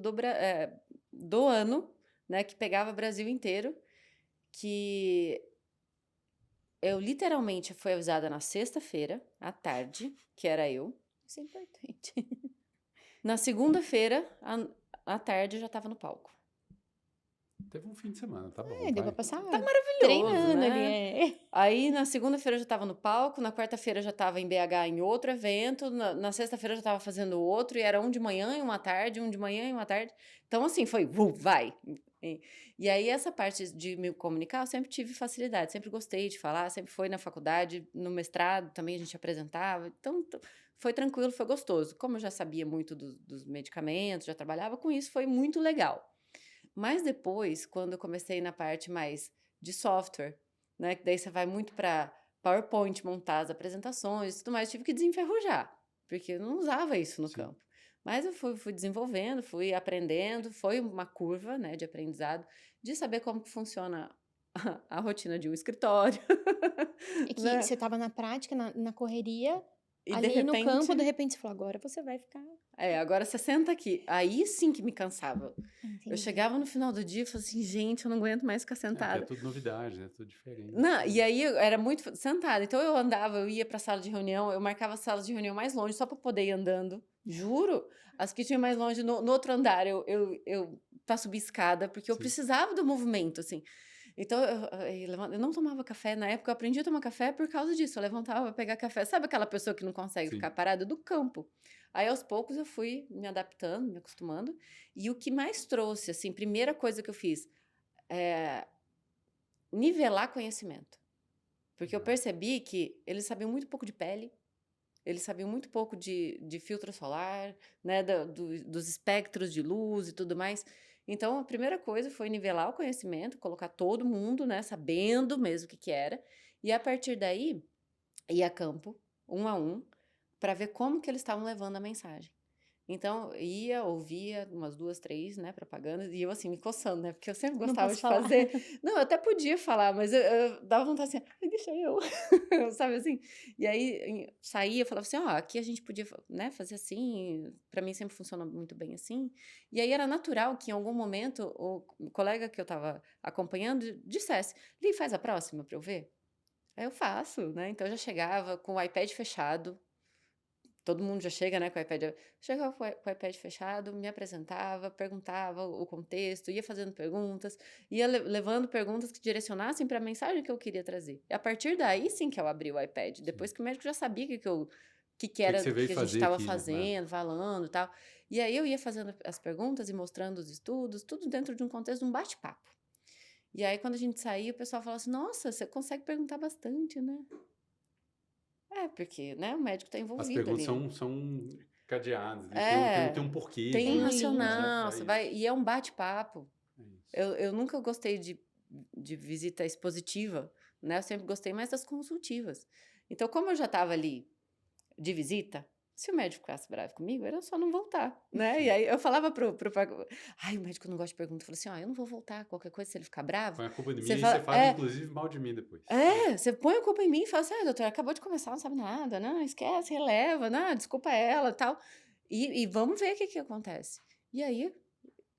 Speaker 3: do ano, né, que pegava o Brasil inteiro, que eu literalmente fui avisada na sexta-feira, à tarde, que era eu.
Speaker 1: Isso é importante.
Speaker 3: Na segunda-feira, à tarde, eu já estava no palco.
Speaker 2: Teve um fim de semana, tá bom,
Speaker 1: Deu pra
Speaker 2: vai.
Speaker 1: passar
Speaker 3: Maravilhoso,
Speaker 1: treinando ali,
Speaker 3: né? Aí, na segunda-feira, eu já estava no palco, na quarta-feira, eu já estava em BH em outro evento, na sexta-feira, eu já estava fazendo outro, e era um de manhã e uma tarde, um de manhã e uma tarde. Então, assim, foi, vai! E aí, essa parte de me comunicar, eu sempre tive facilidade, sempre gostei de falar, sempre foi na faculdade, no mestrado também a gente apresentava, então foi tranquilo, foi gostoso. Como eu já sabia muito dos medicamentos, já trabalhava com isso, foi muito legal. Mas depois, quando eu comecei na parte mais de software, né, que daí você vai muito para PowerPoint, montar as apresentações e tudo mais, eu tive que desenferrujar, porque eu não usava isso no
Speaker 2: Sim.
Speaker 3: campo. Mas eu fui desenvolvendo, fui aprendendo, foi uma curva, né, de aprendizado, de saber como que funciona a rotina de um escritório.
Speaker 1: É que
Speaker 3: Né?
Speaker 1: você estava na prática, na correria,
Speaker 3: E de
Speaker 1: Ali no campo, de
Speaker 3: repente,
Speaker 1: repente, você falou, agora você vai ficar...
Speaker 3: agora você senta aqui. Aí sim que me cansava. Eu
Speaker 1: Entendi.
Speaker 3: chegava no final do dia e falava assim, gente, eu não aguento mais ficar
Speaker 2: É, que é
Speaker 3: sentada.
Speaker 2: tudo novidade, né? Tudo diferente.
Speaker 3: Não, e aí eu era muito sentada. Então eu andava, eu ia pra sala de reunião, eu marcava as salas de reunião mais longe só pra poder ir andando. Juro. As que tinham mais longe no outro andar, eu pra subir escada, porque eu
Speaker 2: Sim.
Speaker 3: precisava do movimento, assim. Então eu não tomava café. Na época eu aprendi a tomar café por causa disso. Eu levantava pra pegar café. Sabe aquela pessoa que não consegue
Speaker 2: Sim.
Speaker 3: ficar parada? Do campo. Aí aos poucos eu fui me adaptando, me acostumando. E o que mais trouxe, assim, primeira coisa que eu fiz é nivelar conhecimento. Porque eu
Speaker 2: Legal.
Speaker 3: percebi que eles sabiam muito pouco de pele, eles sabiam muito pouco de filtro solar, né, dos espectros de luz e tudo mais. Então, a primeira coisa foi nivelar o conhecimento, colocar todo mundo, né, sabendo mesmo o que que era. E a partir daí, ir a campo, um a um, para ver como que eles estavam levando a mensagem. Então, ia, ouvia umas 2, 3, né, propagandas, e eu assim, me coçando, né, porque eu sempre
Speaker 1: Não
Speaker 3: gostava
Speaker 1: posso
Speaker 3: de
Speaker 1: falar.
Speaker 3: fazer. Não, eu até podia falar, mas eu dava vontade assim, ai, deixa eu, sabe assim? E aí, saía, falava assim, ó, aqui a gente podia, né, fazer assim, pra mim sempre funciona muito bem assim. E aí era natural que em algum momento o colega que eu tava acompanhando dissesse, Li, faz a próxima pra eu ver? Aí eu faço, né, então eu já chegava com o iPad fechado. Todo mundo já chega, né, com o iPad. Chegava com o iPad fechado, me apresentava, perguntava o contexto, ia fazendo perguntas, ia levando perguntas que direcionassem para a mensagem que eu queria trazer. E a partir daí, sim, que eu abri o iPad.
Speaker 2: Sim.
Speaker 3: Depois que o médico já sabia que
Speaker 2: O que
Speaker 3: era,
Speaker 2: você
Speaker 3: o
Speaker 2: veio
Speaker 3: que a gente
Speaker 2: fazer
Speaker 3: estava
Speaker 2: aqui, né?
Speaker 3: fazendo, falando e tal. E aí eu ia fazendo as perguntas e mostrando os estudos, tudo dentro de um contexto de um bate-papo. E aí, quando a gente saía, o pessoal falava assim: Nossa, você consegue perguntar bastante, né? É, porque, né, o médico está
Speaker 2: As
Speaker 3: envolvido
Speaker 2: perguntas
Speaker 3: ali.
Speaker 2: são cadeadas, né? Tem um
Speaker 3: É,
Speaker 2: porquê,
Speaker 3: tem
Speaker 1: Tem
Speaker 3: um
Speaker 1: um
Speaker 2: tem,
Speaker 1: link.
Speaker 2: né?
Speaker 3: racional,
Speaker 2: É
Speaker 3: você
Speaker 2: isso.
Speaker 3: vai, e é um bate-papo.
Speaker 2: É isso.
Speaker 3: Eu nunca gostei de visita expositiva, né? Eu sempre gostei mais das consultivas. Então, como eu já estava ali de visita, se o médico ficasse bravo comigo, era só não voltar, né? E
Speaker 2: Sim.
Speaker 3: aí eu falava ai, o médico não gosta de pergunta. Eu falei assim, ó, eu não vou voltar, qualquer coisa, se ele ficar bravo,
Speaker 2: Põe a culpa de mim
Speaker 3: você
Speaker 2: e você
Speaker 3: fala,
Speaker 2: fala, inclusive, mal de mim depois.
Speaker 3: você põe a culpa em mim e fala assim, doutor, acabou de começar, não sabe nada, não, esquece, releva, não, desculpa ela, tal. E vamos ver o que que acontece. E aí,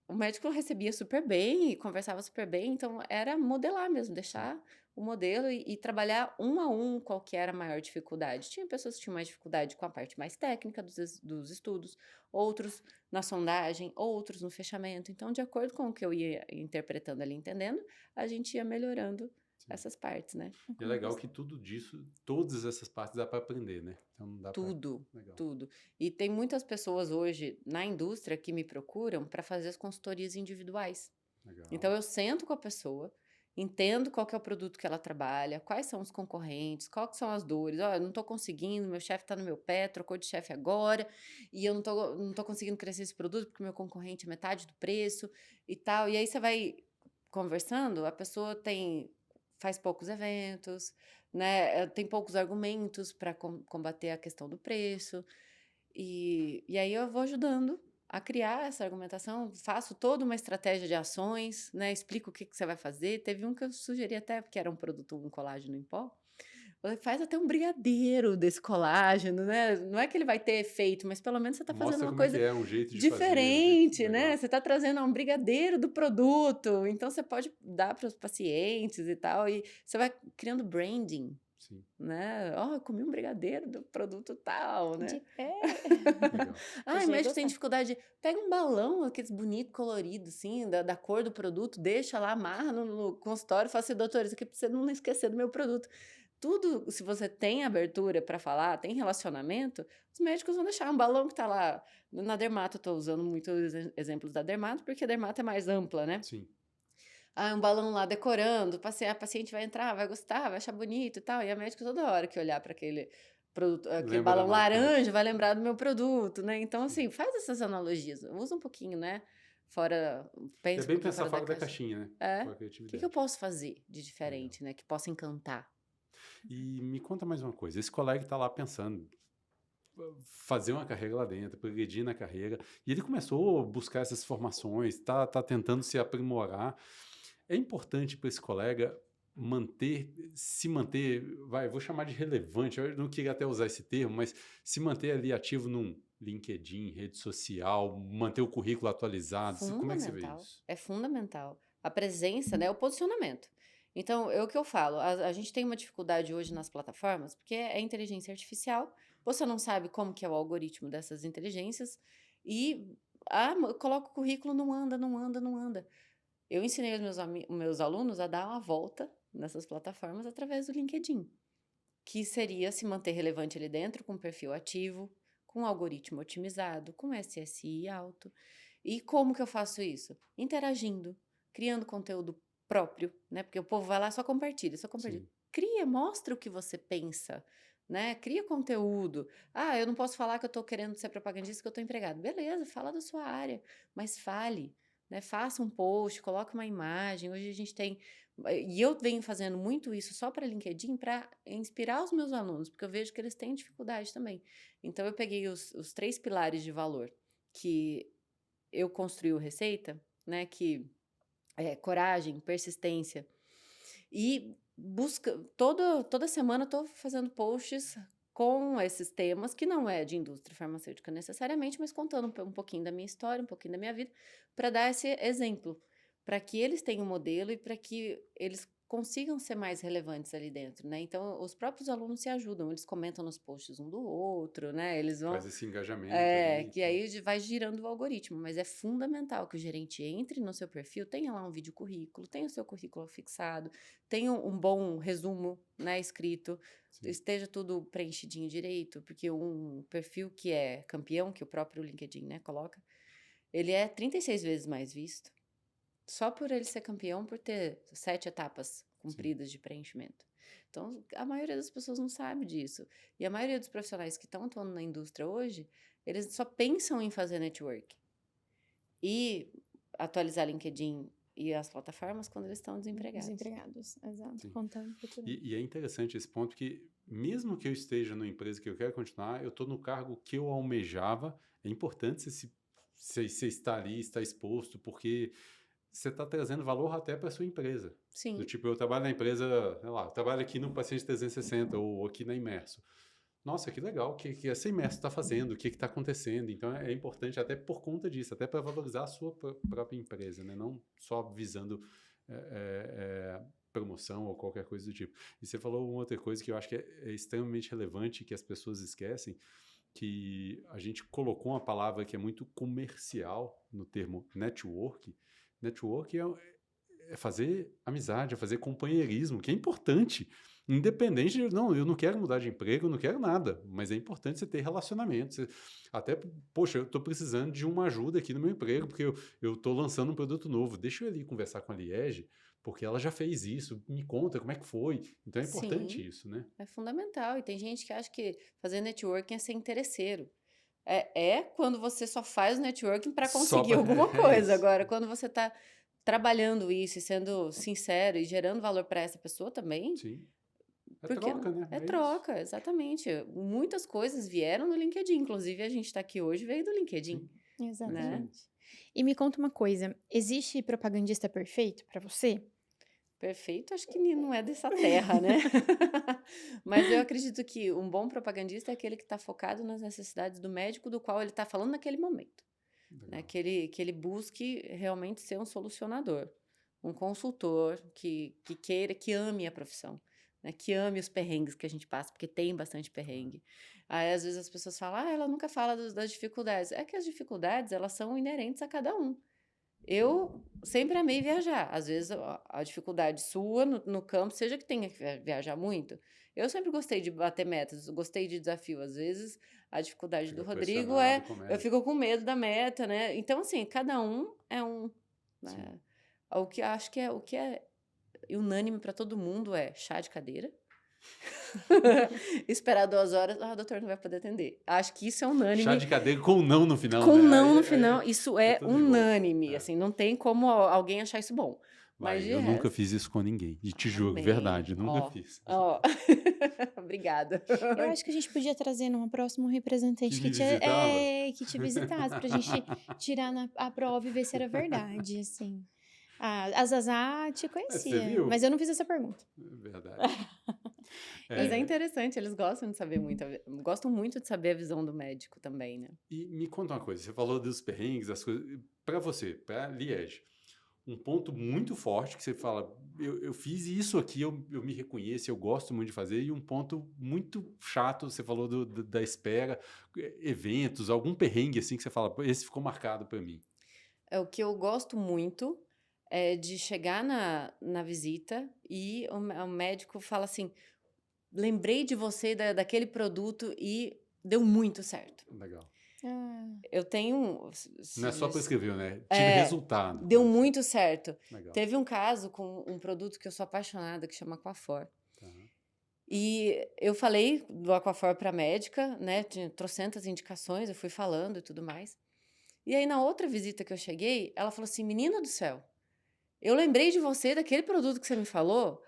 Speaker 3: o médico recebia super bem e conversava super bem, então era modelar mesmo,
Speaker 2: Sim.
Speaker 3: deixar o modelo e trabalhar um a um qual que era a maior dificuldade. Tinha pessoas que tinham mais dificuldade com a parte mais técnica dos estudos, outros na sondagem, outros no fechamento. Então, de acordo com o que eu ia interpretando ali, entendendo, a gente ia melhorando
Speaker 2: Sim.
Speaker 3: essas partes, né?
Speaker 2: E é legal que tudo disso, todas essas partes dá para aprender, né? Então não dá para.
Speaker 3: Tudo,
Speaker 2: Legal.
Speaker 3: tudo. E tem muitas pessoas hoje na indústria que me procuram para fazer as consultorias individuais.
Speaker 2: Legal.
Speaker 3: Então eu sento com a pessoa, entendo qual que é o produto que ela trabalha, quais são os concorrentes, quais que são as dores. Ó, eu não estou conseguindo, meu chefe está no meu pé, trocou de chefe agora, e eu não tô conseguindo crescer esse produto porque meu concorrente é metade do preço e tal. E aí você vai conversando, a pessoa faz poucos eventos, né? Tem poucos argumentos para combater a questão do preço. E aí eu vou ajudando a criar essa argumentação, faço toda uma estratégia de ações, né? Explico o que que você vai fazer. Teve um que eu sugeri até, porque era um produto, um colágeno em pó. Falei, faz até um brigadeiro desse colágeno, né? Não é que ele vai ter efeito, mas pelo menos você está fazendo
Speaker 2: Mostra
Speaker 3: uma
Speaker 2: como é que
Speaker 3: coisa
Speaker 2: é, um jeito de fazer, um jeito
Speaker 3: diferente, né?
Speaker 2: legal.
Speaker 3: Você está trazendo um brigadeiro do produto, então você pode dar para os pacientes e tal, e você vai criando branding,
Speaker 2: Sim,
Speaker 3: né? Ó, eu comi um brigadeiro do produto tal, né?
Speaker 1: De pé.
Speaker 2: legal.
Speaker 3: Ai,
Speaker 1: Já ia
Speaker 3: médico tem
Speaker 1: gostar.
Speaker 3: dificuldade. Pega um balão, aqueles bonito, colorido, assim, da cor do produto, deixa lá, amarra no consultório e fala assim, doutor, isso aqui é pra você não esquecer do meu produto. Tudo, se você tem abertura para falar, tem relacionamento, os médicos vão deixar um balão que tá lá. Na dermato, eu tô usando muito exemplos da dermato, porque a dermato é mais ampla, né?
Speaker 2: Sim,
Speaker 3: Ah, um balão lá decorando, a paciente vai entrar, vai gostar, vai achar bonito e tal. E a médica toda hora que olhar para aquele produto, aquele
Speaker 2: lembra da
Speaker 3: balão
Speaker 2: marca, né?
Speaker 3: laranja, vai lembrar do meu produto, né? Então,
Speaker 2: Sim.
Speaker 3: assim, faz essas analogias, usa um pouquinho, né? Fora,
Speaker 2: É
Speaker 3: pensa um
Speaker 2: bem
Speaker 3: pouquinho
Speaker 2: pensar
Speaker 3: fora da
Speaker 2: fora da
Speaker 3: caixa.
Speaker 2: caixinha, né?
Speaker 3: É.
Speaker 2: Com a
Speaker 3: O que eu
Speaker 2: criatividade.
Speaker 3: posso fazer de
Speaker 2: Legal.
Speaker 3: diferente, né? Que possa encantar.
Speaker 2: E me conta mais uma coisa. Esse colega está lá pensando fazer uma carreira lá dentro, progredir na carreira, e ele começou a buscar essas formações, tá tentando se aprimorar. É importante para esse colega se manter, vou chamar de relevante, eu não queria até usar esse termo, mas se manter ali ativo num LinkedIn, rede social, manter o currículo atualizado, como é que você vê
Speaker 3: Fundamental.
Speaker 2: isso?
Speaker 3: É fundamental. A presença, né? O posicionamento. Então, é o que eu falo. A gente tem uma dificuldade hoje nas plataformas, porque é inteligência artificial. Você não sabe como que é o algoritmo dessas inteligências. E coloca o currículo, não anda, não anda, não anda. Eu ensinei os meus alunos a dar uma volta nessas plataformas através do LinkedIn, que seria se manter relevante ali dentro, com perfil ativo, com algoritmo otimizado, com SSI alto. E como que eu faço isso? Interagindo, criando conteúdo próprio, né? Porque o povo vai lá só compartilha, só compartilha.
Speaker 2: Sim,
Speaker 3: Cria, mostra o que você pensa, né? Cria conteúdo. Ah, eu não posso falar que eu tô querendo ser propagandista, que eu tô empregado. Beleza, fala da sua área, mas fale, né? Faça um post, coloque uma imagem. Hoje a gente tem e eu venho fazendo muito isso só para LinkedIn para inspirar os meus alunos, porque eu vejo que eles têm dificuldade também. Então, eu peguei os 3 pilares de valor que eu construí o Receita, né? Que é coragem, persistência e toda semana eu tô fazendo posts com esses temas, que não é de indústria farmacêutica necessariamente, mas contando um pouquinho da minha história, um pouquinho da minha vida, para dar esse exemplo, para que eles tenham um modelo e para que eles consigam ser mais relevantes ali dentro, né? Então, os próprios alunos se ajudam, eles comentam nos posts um do outro, né? Eles vão
Speaker 2: faz esse engajamento ali e
Speaker 3: que
Speaker 2: tal.
Speaker 3: aí vai girando o algoritmo, mas é fundamental que o gerente entre no seu perfil, tenha lá um vídeo currículo, tenha o seu currículo fixado, tenha um bom resumo, né, escrito,
Speaker 2: Sim,
Speaker 3: esteja tudo preenchidinho direito, porque um perfil que é campeão, que o próprio LinkedIn, né, coloca, ele é 36 vezes mais visto, só por ele ser campeão, por ter 7 etapas
Speaker 2: sim.
Speaker 3: cumpridas de preenchimento. Então, a maioria das pessoas não sabe disso. E a maioria dos profissionais que estão atuando na indústria hoje, eles só pensam em fazer network e atualizar LinkedIn e as plataformas quando eles estão desempregados.
Speaker 1: Desempregados, exato.
Speaker 2: Sim.
Speaker 1: Contando, procurando.
Speaker 2: E é interessante esse ponto que, mesmo que eu esteja numa empresa que eu quero continuar, eu estou no cargo que eu almejava. É importante você estar ali, estar exposto, porque você está trazendo valor até para a sua empresa. Do
Speaker 3: Sim,
Speaker 2: tipo, eu trabalho na empresa, sei lá, eu trabalho aqui no Paciente 360 ou aqui na Imerso. Nossa, que legal, que essa Imerso está fazendo, o que está acontecendo. Então, é importante até por conta disso, até para valorizar a sua própria empresa, né? Não só visando promoção ou qualquer coisa do tipo. E você falou uma outra coisa que eu acho que é extremamente relevante, que as pessoas esquecem, que a gente colocou uma palavra que é muito comercial no termo network. Network é fazer amizade, é fazer companheirismo, que é importante. Independente de, não, eu não quero mudar de emprego, eu não quero nada, mas é importante você ter relacionamento. Até, poxa, eu estou precisando de uma ajuda aqui no meu emprego, porque eu estou lançando um produto novo. Deixa eu ir ali conversar com a Liege, porque ela já fez isso, me conta como é que foi. Então é importante
Speaker 3: sim,
Speaker 2: isso, né?
Speaker 3: é fundamental. E tem gente que acha que fazer networking é ser interesseiro. É quando você só faz networking para
Speaker 2: Só
Speaker 3: conseguir
Speaker 2: para.
Speaker 3: alguma
Speaker 2: É
Speaker 3: coisa.
Speaker 2: isso.
Speaker 3: Agora, quando você está trabalhando isso e sendo sincero e gerando valor para essa pessoa também,
Speaker 2: Sim. É
Speaker 3: porque
Speaker 2: troca, né?
Speaker 3: é
Speaker 2: É isso.
Speaker 3: troca, exatamente. Muitas coisas vieram no LinkedIn, inclusive a gente está aqui hoje veio do LinkedIn,
Speaker 2: Sim, isso
Speaker 3: né?
Speaker 2: aí.
Speaker 1: Exatamente. E me conta uma coisa, existe propagandista perfeito para você?
Speaker 3: Perfeito, acho que não é dessa terra, né? Mas eu acredito que um bom propagandista é aquele que está focado nas necessidades do médico do qual ele está falando naquele momento, né?
Speaker 2: Legal.
Speaker 3: Que ele busque realmente ser um solucionador, um consultor que queira, que ame a profissão, né? Que ame os perrengues que a gente passa, porque tem bastante
Speaker 2: Claro.
Speaker 3: perrengue. Aí, às vezes, as pessoas falam, ela nunca fala das dificuldades. É que as dificuldades, elas são inerentes a cada um. Eu sempre amei viajar. Às vezes, a dificuldade sua no campo, seja que tenha que viajar muito. Eu sempre gostei de bater metas, gostei de desafio. Às vezes, a dificuldade do
Speaker 2: Fica
Speaker 3: Rodrigo
Speaker 2: pressionado,
Speaker 3: é eu
Speaker 2: começa.
Speaker 3: fico com medo da meta, né? Então, assim, cada um é um,
Speaker 2: Sim.
Speaker 3: né? O que é unânime para todo mundo é chá de cadeira. Esperar 2 horas, o doutor não vai poder atender. Acho que isso é
Speaker 2: Chá
Speaker 3: unânime.
Speaker 2: de cadeira com um não no final,
Speaker 3: Com
Speaker 2: né?
Speaker 3: não no
Speaker 2: Aí
Speaker 3: final, isso
Speaker 2: é
Speaker 3: é
Speaker 2: tudo de bom.
Speaker 3: unânime,
Speaker 2: É.
Speaker 3: assim, não tem como alguém achar isso bom. Mas
Speaker 2: Vai,
Speaker 3: de
Speaker 2: eu nunca
Speaker 3: resto,
Speaker 2: fiz isso com ninguém. E te juro,
Speaker 3: amém.
Speaker 2: verdade, nunca
Speaker 3: Ó,
Speaker 2: fiz.
Speaker 3: ó. Obrigada.
Speaker 1: Eu acho que a gente podia trazer numa próxima um
Speaker 2: Que
Speaker 1: representante
Speaker 2: me visitava?
Speaker 1: que te visitasse, pra gente tirar a prova e ver se era verdade, assim. A Zazá te
Speaker 2: Você
Speaker 1: conhecia,
Speaker 2: viu?
Speaker 1: mas eu não fiz essa pergunta.
Speaker 2: Verdade.
Speaker 3: Mas é
Speaker 2: É,
Speaker 3: interessante, eles gostam de saber muito, gostam muito de saber a visão do médico também, né?
Speaker 2: e me conta uma coisa, você falou dos perrengues, das coisas. Para você, para Liege, um ponto muito forte que você fala, eu fiz isso aqui, eu me reconheço, eu gosto muito de fazer, e um ponto muito chato, você falou da espera, eventos, algum perrengue assim que você fala, "Pô, esse ficou marcado para mim."
Speaker 3: É o que eu gosto muito é de chegar na visita e o médico fala assim: lembrei de você daquele produto e deu muito certo.
Speaker 2: Legal.
Speaker 1: Ah,
Speaker 3: Eu tenho.
Speaker 2: Não é só prescreveu, né? Tive
Speaker 3: É,
Speaker 2: resultado com
Speaker 3: deu
Speaker 2: isso.
Speaker 3: muito certo.
Speaker 2: Legal.
Speaker 3: Teve um caso com um produto que eu sou apaixonada, que chama Aquaphor.
Speaker 2: Tá.
Speaker 3: E eu falei do Aquaphor para a médica, né? Tinha trocentas indicações, eu fui falando e tudo mais. E aí, na outra visita que eu cheguei, ela falou assim: Menina do céu, eu lembrei de você, daquele produto que você me falou,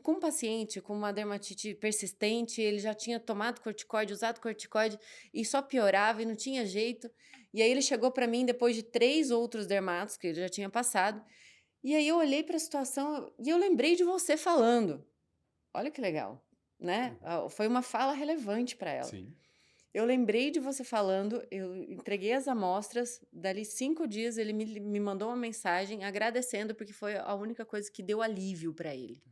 Speaker 3: com um paciente com uma dermatite persistente, ele já tinha tomado corticoide, usado corticoide e só piorava e não tinha jeito. E aí ele chegou para mim depois de 3 outros dermatos que ele já tinha passado. E aí eu olhei para a situação e eu lembrei de você falando. Olha que legal, né? Foi uma fala relevante para ela.
Speaker 2: Sim.
Speaker 3: Eu lembrei de você falando, eu entreguei as amostras, dali 5 dias ele me mandou uma mensagem agradecendo, porque foi a única coisa que deu alívio para ele.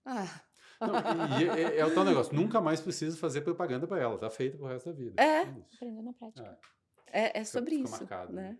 Speaker 3: Ah,
Speaker 2: Não, é o tal negócio, nunca mais preciso fazer propaganda para ela, tá feito pro resto da vida.
Speaker 3: É.
Speaker 2: Isso.
Speaker 1: aprendeu na prática.
Speaker 3: é sobre
Speaker 2: Fica
Speaker 3: isso,
Speaker 2: marcado,
Speaker 3: né?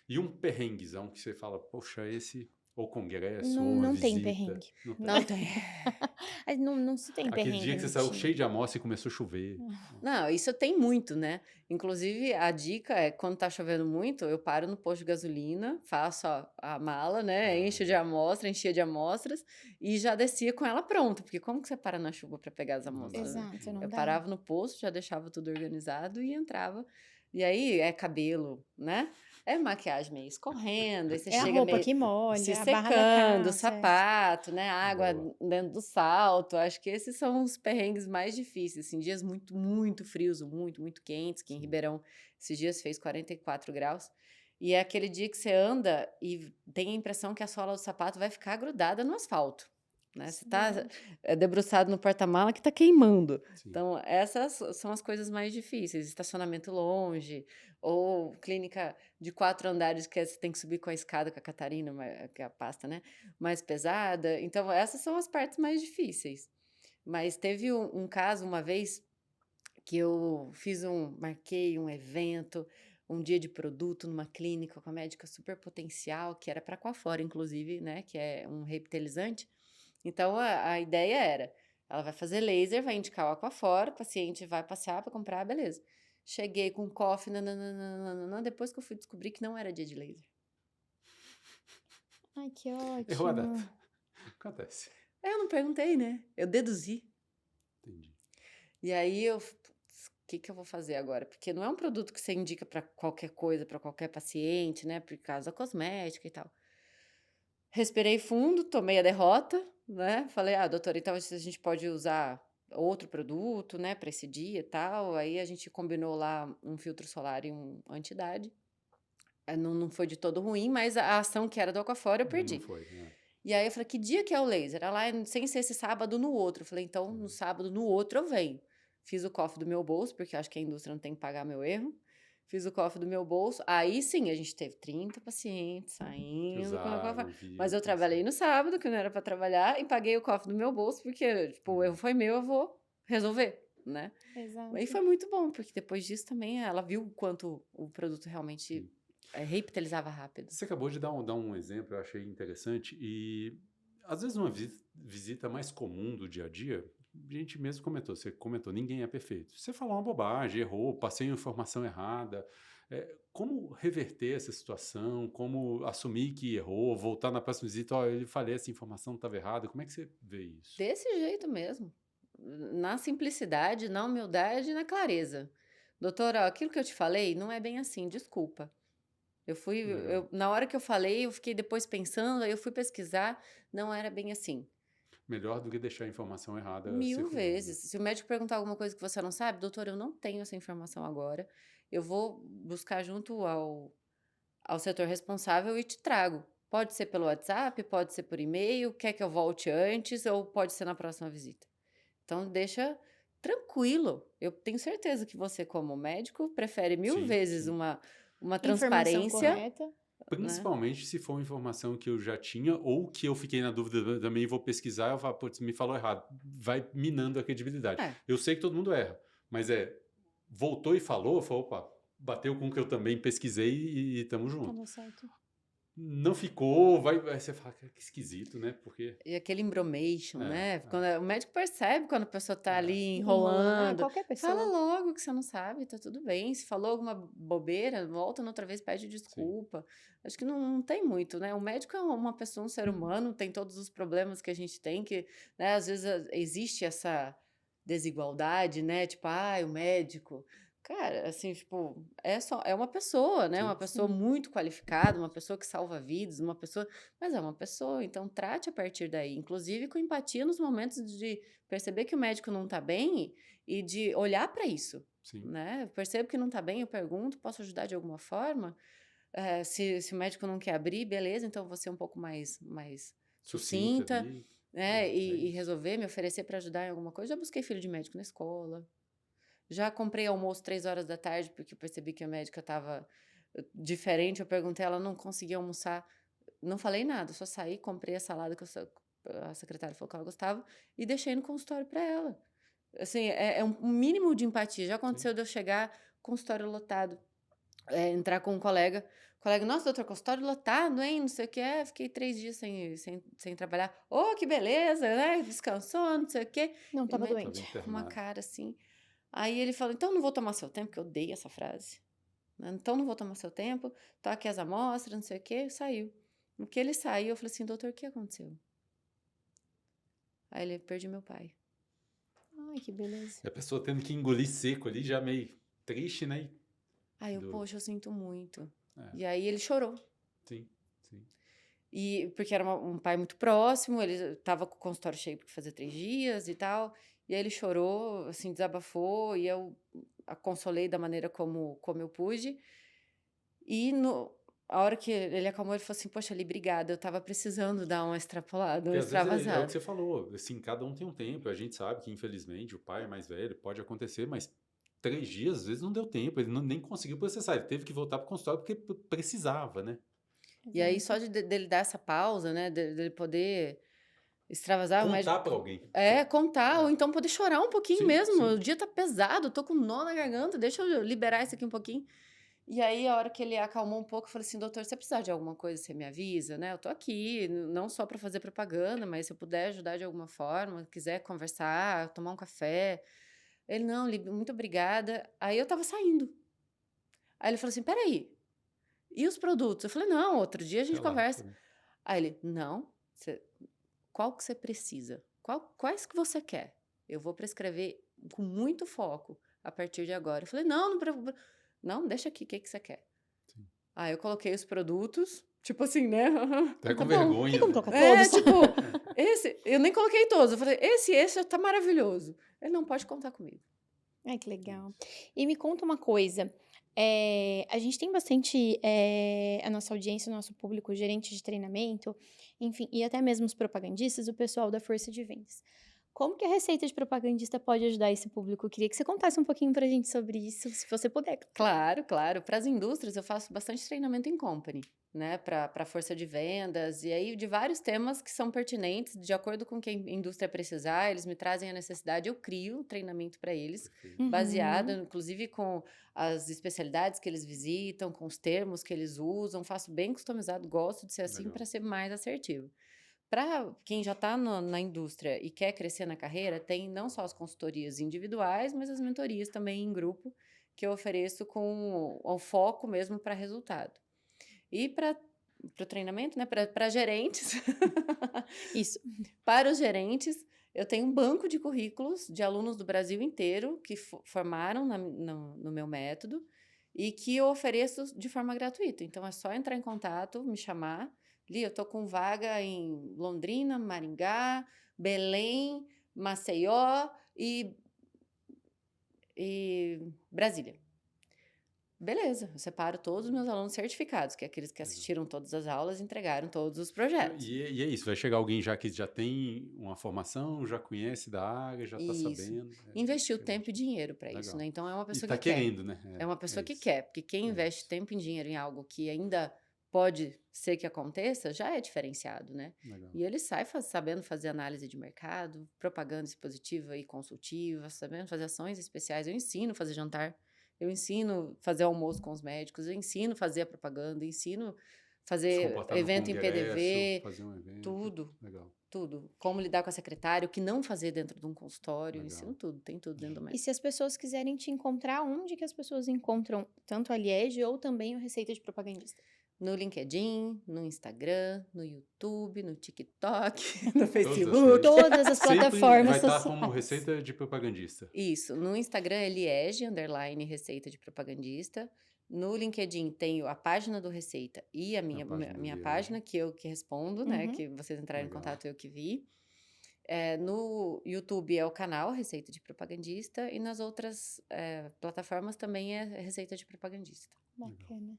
Speaker 2: E um perrenguezão que você fala, poxa, esse, ou congresso,
Speaker 1: Não,
Speaker 2: ou uma
Speaker 1: não tem
Speaker 2: visita.
Speaker 1: perrengue.
Speaker 2: Não tem.
Speaker 3: Não tem.
Speaker 1: Não se tem
Speaker 2: Aquele
Speaker 1: perrengue
Speaker 2: dia que você
Speaker 1: no
Speaker 2: saiu
Speaker 1: time.
Speaker 2: cheio de amostra e começou a chover.
Speaker 3: Não, isso tem muito, né? Inclusive, a dica é, quando tá chovendo muito, eu paro no posto de gasolina, faço a mala, né? Encho de amostra, enchia de amostras e já descia com ela pronta, porque como que você para na chuva para pegar as
Speaker 2: Não dá,
Speaker 3: amostras, né?
Speaker 1: Exato, não
Speaker 3: Eu
Speaker 1: dá.
Speaker 3: parava no posto, já deixava tudo organizado e entrava. E aí é cabelo, né? É maquiagem meio escorrendo, aí você
Speaker 1: É a
Speaker 3: chega
Speaker 1: roupa
Speaker 3: meio
Speaker 1: que
Speaker 3: se
Speaker 1: molha, a barra da
Speaker 3: secando, o
Speaker 1: calça.
Speaker 3: sapato, né? Água
Speaker 2: Boa.
Speaker 3: dentro do salto. Acho que esses são os perrengues mais difíceis. Assim, dias muito, muito frios, muito, muito quentes, que em
Speaker 2: Sim.
Speaker 3: Ribeirão esses dias fez 44 graus. E é aquele dia que você anda e tem a impressão que a sola do sapato vai ficar grudada no asfalto. Né? Você tá debruçado no porta-mala que tá queimando.
Speaker 2: Sim.
Speaker 3: Então, essas são as coisas mais difíceis. Estacionamento longe, ou clínica de 4 andares que você tem que subir com a escada com a Catarina, que é a pasta, né? Mais pesada. Então, essas são as partes mais difíceis. Mas teve um caso uma vez que eu marquei um evento, um dia de produto numa clínica com a médica super potencial, que era para Aquaphor, inclusive, né? Que é um reptilizante. Então, a ideia era, ela vai fazer laser, vai indicar o Aquaphor, o paciente vai passear para comprar, beleza. Cheguei com coffee, nananana, depois que eu fui descobrir que não era dia de laser.
Speaker 1: Ai, que
Speaker 2: Errou a
Speaker 1: ótimo.
Speaker 2: data. Acontece.
Speaker 3: Eu não perguntei, né? Eu deduzi.
Speaker 2: Entendi.
Speaker 3: E aí o que eu vou fazer agora? Porque não é um produto que você indica para qualquer coisa, para qualquer paciente, né? Por causa cosmética e tal. Respirei fundo, tomei a derrota, né? Falei, doutora, então a gente pode usar outro produto, né, para esse dia e tal. Aí a gente combinou lá um filtro solar e um anti-idade. Não foi de todo ruim, mas a ação que era do Aquaphor eu perdi.
Speaker 2: Não foi, né?
Speaker 3: E aí eu falei, que dia que é o laser? Ela, sem ser esse sábado, no outro. Eu falei, então, no sábado, no outro eu venho. Fiz o cofre do meu bolso, porque acho que a indústria não tem que pagar meu erro. Fiz o cofre do meu bolso. Aí sim, a gente teve 30 pacientes
Speaker 2: Que
Speaker 3: saindo com o
Speaker 2: usaram,
Speaker 3: cofre.
Speaker 2: viram,
Speaker 3: Mas eu trabalhei no sábado, que não era para trabalhar, e paguei o cofre do meu bolso, porque, tipo, o erro foi meu, eu vou resolver, né?
Speaker 1: Exato.
Speaker 3: E foi muito bom, porque depois disso também ela viu o quanto o produto realmente reptilizava rápido.
Speaker 2: Você acabou de dar um exemplo, eu achei interessante, e às vezes uma visita mais comum do dia a dia, a gente mesmo comentou, você comentou, ninguém é perfeito. Você falou uma bobagem, errou, passei uma informação errada. Como reverter essa situação? Como assumir que errou? Voltar na próxima visita, eu falei, essa informação estava errada. Como é que você vê isso?
Speaker 3: Desse jeito mesmo. Na simplicidade, na humildade e na clareza. Doutora, aquilo que eu te falei não é bem assim, desculpa. Na hora que eu falei, eu fiquei depois pensando, aí eu fui pesquisar, não era bem assim.
Speaker 2: Melhor do que deixar a informação errada
Speaker 3: 1000
Speaker 2: circulando.
Speaker 3: vezes. Se o médico perguntar alguma coisa que você não sabe, doutor, eu não tenho essa informação agora. Eu vou buscar junto ao setor responsável e te trago. Pode ser pelo WhatsApp, pode ser por e-mail, quer que eu volte antes ou pode ser na próxima visita. Então, deixa tranquilo. Eu tenho certeza que você, como médico, prefere mil
Speaker 2: Sim,
Speaker 3: vezes
Speaker 2: sim.
Speaker 3: uma
Speaker 1: Informação
Speaker 3: transparência,
Speaker 1: correta.
Speaker 3: né?
Speaker 2: Principalmente se for uma informação que eu já tinha ou que eu fiquei na dúvida também e vou pesquisar, eu falo, putz, me falou errado. Vai minando a credibilidade.
Speaker 3: É.
Speaker 2: Eu sei que todo mundo erra, mas voltou e falou, opa, bateu com o que eu também pesquisei e tamo junto.
Speaker 1: Tava certo.
Speaker 2: Não ficou, aí você fala, que esquisito, né? Porque.
Speaker 3: E aquele embromation, né?
Speaker 2: É,
Speaker 3: Quando o médico percebe quando a pessoa tá ali
Speaker 1: Enrolando.
Speaker 3: enrolando.
Speaker 1: Qualquer
Speaker 3: Fala
Speaker 1: pessoa.
Speaker 3: logo que você não sabe, tá tudo bem. Se falou alguma bobeira, volta noutra vez, pede
Speaker 2: sim.
Speaker 3: desculpa. Acho que não tem muito, né? O médico é uma pessoa, um ser humano, tem todos os problemas que a gente tem, que, né, às vezes existe essa desigualdade, né? Tipo, o médico. Cara, assim, tipo, é uma pessoa, né? Uma
Speaker 2: Sim.
Speaker 3: pessoa
Speaker 1: Sim.
Speaker 3: muito qualificada, uma pessoa que salva vidas, uma pessoa. Mas é uma pessoa, então trate a partir daí, inclusive com empatia nos momentos de perceber que o médico não está bem e de olhar para isso,
Speaker 2: Sim.
Speaker 3: né? Eu percebo que não está bem, eu pergunto, posso ajudar de alguma forma? Se o médico não quer abrir, beleza, então eu vou ser um pouco mais
Speaker 2: Sucinta
Speaker 3: sucinta,
Speaker 2: ali.
Speaker 3: né? E
Speaker 2: Isso.
Speaker 3: resolver, me oferecer para ajudar em alguma coisa. Já busquei filho de médico na escola. Já comprei almoço 3 horas da tarde, porque eu percebi que a médica estava diferente. Eu perguntei, ela não conseguia almoçar. Não falei nada, só saí, comprei a salada que a secretária falou que ela gostava e deixei no consultório para ela. Assim, é um mínimo de empatia. Já
Speaker 2: Sim.
Speaker 3: aconteceu de eu chegar, consultório lotado, entrar com um colega, nossa, doutor, consultório lotado, hein? Não sei o que é. Fiquei 3 dias sem trabalhar. Oh, que beleza, né? Descansou, não sei o quê.
Speaker 1: Não
Speaker 3: Ele
Speaker 1: tava
Speaker 3: me
Speaker 2: Tava
Speaker 1: doente.
Speaker 3: uma
Speaker 2: internado.
Speaker 3: cara assim. Aí ele falou, então não vou tomar seu tempo, que eu odeio essa frase. Né? Então não vou tomar seu tempo, tá aqui as amostras, não sei o quê, saiu. No que ele saiu, eu falei assim, doutor, o que aconteceu? Aí ele, perdi meu pai.
Speaker 1: Ai, que beleza.
Speaker 2: E a pessoa tendo que engolir seco ali, já meio triste, né?
Speaker 3: Aí eu,
Speaker 2: Do...
Speaker 3: poxa, eu sinto muito.
Speaker 2: É,
Speaker 3: E aí ele chorou.
Speaker 2: sim, sim.
Speaker 3: E porque era um pai muito próximo, ele estava com o consultório cheio porque fazia 3 dias e tal. E aí ele chorou, assim, desabafou, e eu a consolei da maneira como eu pude. E a hora que ele acalmou, ele falou assim: Poxa, Ali, obrigada, eu estava precisando dar uma extrapolada, uma
Speaker 2: Porque às vezes é o que
Speaker 3: extravasada.
Speaker 2: você falou, assim, cada um tem um tempo. A gente sabe que, infelizmente, o pai é mais velho, pode acontecer, mas 3 dias, às vezes, não deu tempo. Ele nem conseguiu processar. Ele teve que voltar para o consultório porque precisava, né?
Speaker 3: E aí,
Speaker 1: Exato.
Speaker 3: só dele dar essa pausa, né, dele poder extravasar, o médico
Speaker 2: Contar para alguém.
Speaker 3: contar, ou
Speaker 2: É.
Speaker 3: então poder chorar um pouquinho
Speaker 2: Sim,
Speaker 3: mesmo. O
Speaker 2: sim.
Speaker 3: dia tá pesado, eu tô com nó na garganta, deixa eu liberar isso aqui um pouquinho. E aí, a hora que ele acalmou um pouco, eu falei assim: Doutor, se você precisar de alguma coisa, você me avisa, né? Eu tô aqui, não só para fazer propaganda, mas se eu puder ajudar de alguma forma, quiser conversar, tomar um café. Ele, não, Li, muito obrigada. Aí eu tava saindo. Aí ele falou assim: Peraí, e os produtos? Eu falei: Não, outro dia a gente
Speaker 2: Relaxa,
Speaker 3: conversa.
Speaker 2: né?
Speaker 3: Aí ele: Não, qual que você precisa? Quais que você quer? Eu vou prescrever com muito foco a partir de agora. Eu falei: Não, não, não, deixa aqui, o que que você quer?
Speaker 2: Sim.
Speaker 3: Aí eu coloquei os produtos, tipo assim, né?
Speaker 2: Tá
Speaker 3: Tá
Speaker 2: com
Speaker 3: bom.
Speaker 1: Tem
Speaker 2: vergonha,
Speaker 1: como
Speaker 2: né?
Speaker 1: colocar todos?
Speaker 3: Tipo, eu nem coloquei todos. Eu falei: Esse tá maravilhoso. Ele não pode contar comigo.
Speaker 1: Ai, que legal.
Speaker 2: Isso.
Speaker 1: E me conta uma coisa, a gente tem bastante, a nossa audiência, o nosso público, gerente de treinamento, enfim, e até mesmo os propagandistas, o pessoal da força de vendas. Como que a receita de propagandista pode ajudar esse público? Eu queria que você contasse um pouquinho pra gente sobre isso, se você puder.
Speaker 3: Claro, claro. Para as indústrias, eu faço bastante treinamento em company, né? Para força de vendas, e aí de vários temas que são pertinentes, de acordo com o que a indústria precisar, eles me trazem a necessidade, eu crio treinamento para eles,
Speaker 2: Perfeito.
Speaker 3: baseado,
Speaker 1: Uhum.
Speaker 3: inclusive, com as especialidades que eles visitam, com os termos que eles usam, faço bem customizado, gosto de ser assim
Speaker 2: Legal.
Speaker 3: para ser mais assertivo. Para quem já está na indústria e quer crescer na carreira, tem não só as consultorias individuais, mas as mentorias também em grupo, que eu ofereço com o foco mesmo para resultado. E para o treinamento, né, para gerentes,
Speaker 1: Isso.
Speaker 3: para os gerentes, eu tenho um banco de currículos de alunos do Brasil inteiro que formaram no meu método e que eu ofereço de forma gratuita. Então, é só entrar em contato, me chamar. Li, eu estou com vaga em Londrina, Maringá, Belém, Maceió e Brasília. Beleza, eu separo todos os meus alunos certificados, que é aqueles que
Speaker 2: Legal.
Speaker 3: assistiram todas as aulas e entregaram todos os projetos.
Speaker 2: E é isso, vai chegar alguém já que já tem uma formação, já conhece da área, já está
Speaker 3: Isso.
Speaker 2: sabendo.
Speaker 3: Investiu
Speaker 2: excelente.
Speaker 3: tempo e dinheiro para isso,
Speaker 2: Legal.
Speaker 3: né? Então é uma
Speaker 2: E
Speaker 3: pessoa
Speaker 2: está
Speaker 3: que quer.
Speaker 2: querendo, né?
Speaker 3: É uma pessoa que
Speaker 2: isso.
Speaker 3: quer, porque quem
Speaker 2: É
Speaker 3: investe
Speaker 2: isso.
Speaker 3: tempo e dinheiro em algo que ainda pode ser que aconteça, já é diferenciado, né?
Speaker 2: Legal.
Speaker 3: E ele sai sabendo fazer análise de mercado, propaganda expositiva e consultiva, sabendo fazer ações especiais. Eu ensino a fazer jantar, eu ensino a fazer almoço com os médicos, eu ensino a fazer a propaganda, eu ensino
Speaker 2: Se
Speaker 3: fazer
Speaker 2: comportar no
Speaker 3: evento em
Speaker 2: congresso,
Speaker 3: PDV,
Speaker 2: fazer um evento.
Speaker 3: tudo,
Speaker 2: Legal.
Speaker 3: tudo. Como lidar com a secretária, o que não fazer dentro de um consultório, eu
Speaker 2: Legal.
Speaker 3: ensino tudo, tem tudo dentro do
Speaker 1: E
Speaker 3: médico.
Speaker 1: se as pessoas quiserem te encontrar, onde que as pessoas encontram tanto a Liege ou também o Receita de Propagandista?
Speaker 3: No LinkedIn, no Instagram, no YouTube, no TikTok, no
Speaker 2: Todas as
Speaker 3: Facebook.
Speaker 2: redes.
Speaker 1: Todas as
Speaker 2: Sempre
Speaker 1: plataformas
Speaker 2: vai estar
Speaker 1: sociais.
Speaker 2: como receita de propagandista.
Speaker 3: Isso, no Instagram é Liege, _ Receita de Propagandista. No LinkedIn tenho a página do Receita e a minha
Speaker 2: página do Liege.
Speaker 3: página, que eu que respondo, né?
Speaker 1: Uhum.
Speaker 3: Que vocês entraram em
Speaker 2: Legal.
Speaker 3: contato, eu que vi. No YouTube é o canal Receita de Propagandista e nas outras plataformas também é Receita de Propagandista.
Speaker 1: Bacana.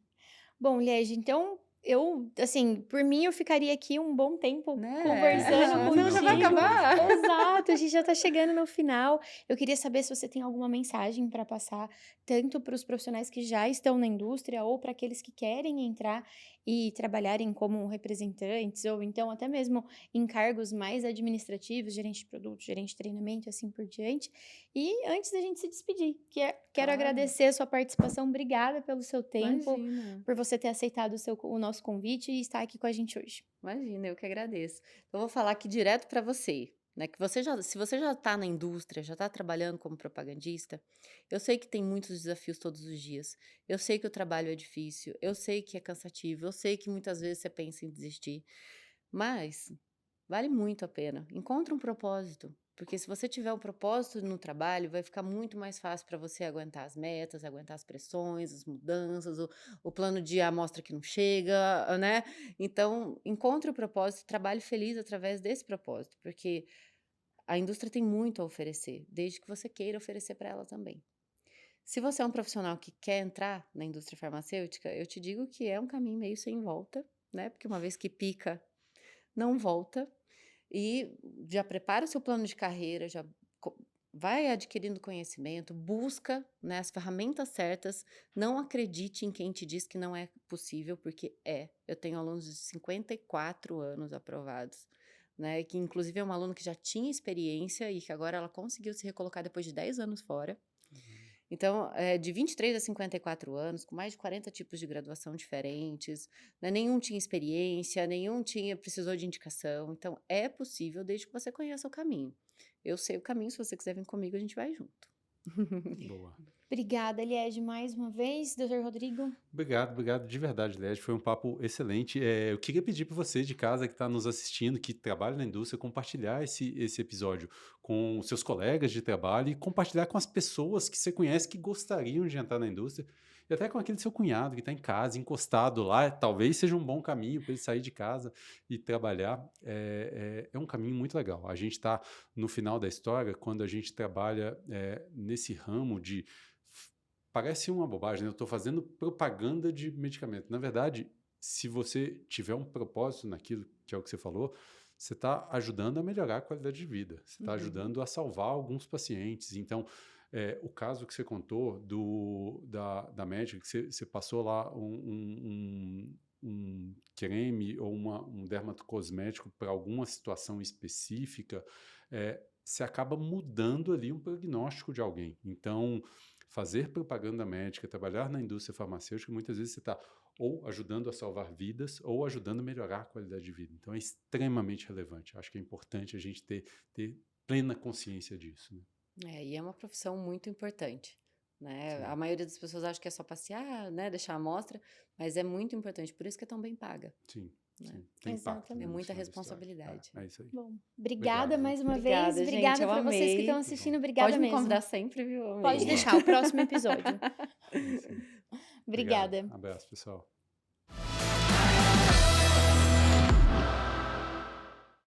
Speaker 1: Bom, Liege, então eu, assim, por mim eu ficaria aqui um bom tempo
Speaker 3: Né?
Speaker 1: conversando
Speaker 2: Não,
Speaker 3: Não, já vai
Speaker 1: contigo.
Speaker 3: acabar.
Speaker 1: Exato, a gente já tá chegando no final. Eu queria saber se você tem alguma mensagem para passar, tanto para os profissionais que já estão na indústria ou para aqueles que querem entrar e trabalharem como representantes ou então até mesmo em cargos mais administrativos, gerente de produto, gerente de treinamento e assim por diante. E antes da gente se despedir, quero
Speaker 3: Claro.
Speaker 1: agradecer a sua participação. Obrigada pelo seu tempo,
Speaker 3: Imagina.
Speaker 1: por você ter aceitado o nosso convite e estar aqui com a gente hoje.
Speaker 3: Imagina, eu que agradeço. Eu vou falar aqui direto para você, né? Que se você já está na indústria, já está trabalhando como propagandista, eu sei que tem muitos desafios todos os dias. Eu sei que o trabalho é difícil, eu sei que é cansativo, eu sei que muitas vezes você pensa em desistir, mas vale muito a pena. Encontre um propósito. Porque se você tiver um propósito no trabalho, vai ficar muito mais fácil para você aguentar as metas, aguentar as pressões, as mudanças, o plano de amostra que não chega, né? Então, encontre o propósito, trabalhe feliz através desse propósito, porque a indústria tem muito a oferecer, desde que você queira oferecer para ela também. Se você é um profissional que quer entrar na indústria farmacêutica, eu te digo que é um caminho meio sem volta, né? Porque uma vez que pica, não volta. E já prepara o seu plano de carreira, vai adquirindo conhecimento, busca, né, as ferramentas certas, não acredite em quem te diz que não é possível, porque é. Eu tenho alunos de 54 anos aprovados, né, que inclusive é uma aluna que já tinha experiência e que agora ela conseguiu se recolocar depois de 10 anos fora. Então, de 23 a 54 anos, com mais de 40 tipos de graduação diferentes, né? Nenhum tinha experiência, precisou de indicação. Então, é possível desde que você conheça o caminho. Eu sei o caminho, se você quiser vir comigo, a gente vai junto.
Speaker 2: Boa.
Speaker 1: Obrigada, Liege, mais uma vez. Doutor Rodrigo?
Speaker 2: Obrigado de verdade, Liege. Foi um papo excelente. Eu queria pedir para você de casa que está nos assistindo, que trabalha na indústria, compartilhar esse episódio com os seus colegas de trabalho e compartilhar com as pessoas que você conhece que gostariam de entrar na indústria e até com aquele seu cunhado que está em casa, encostado lá. Talvez seja um bom caminho para ele sair de casa e trabalhar. É um caminho muito legal. A gente está no final da história, quando a gente trabalha nesse ramo de... Parece uma bobagem, né? Eu estou fazendo propaganda de medicamento. Na verdade, se você tiver um propósito naquilo, que é o que você falou, você está ajudando a melhorar a qualidade de vida. Você está ajudando a salvar alguns pacientes. Então, o caso que você contou da médica, que você passou lá um creme ou um dermatocosmético para alguma situação específica, você acaba mudando ali um prognóstico de alguém. Então, fazer propaganda médica, trabalhar na indústria farmacêutica, muitas vezes você está ou ajudando a salvar vidas ou ajudando a melhorar a qualidade de vida. Então, é extremamente relevante. Acho que é importante a gente ter plena consciência disso, né?
Speaker 3: E é uma profissão muito importante, né?
Speaker 2: Sim.
Speaker 3: A maioria das pessoas acha que é só passear, né? Deixar a amostra, mas é muito importante, por isso que é tão bem paga.
Speaker 2: Sim.
Speaker 3: Né?
Speaker 2: Sim. Tem impacto, né,
Speaker 3: É
Speaker 2: no
Speaker 3: muita
Speaker 2: final da história.
Speaker 3: responsabilidade.
Speaker 2: É isso aí.
Speaker 1: Bom, obrigada
Speaker 2: Obrigado,
Speaker 1: mais uma
Speaker 3: Obrigada,
Speaker 1: vez.
Speaker 3: gente,
Speaker 1: Obrigada
Speaker 3: eu
Speaker 1: para vocês que
Speaker 3: amei.
Speaker 1: estão assistindo. Obrigada
Speaker 3: Pode me
Speaker 1: mesmo.
Speaker 3: convidar sempre, viu? Amei.
Speaker 1: Pode deixar, o próximo episódio.
Speaker 2: É isso aí.
Speaker 1: Obrigada.
Speaker 2: Obrigado. Abraço, pessoal.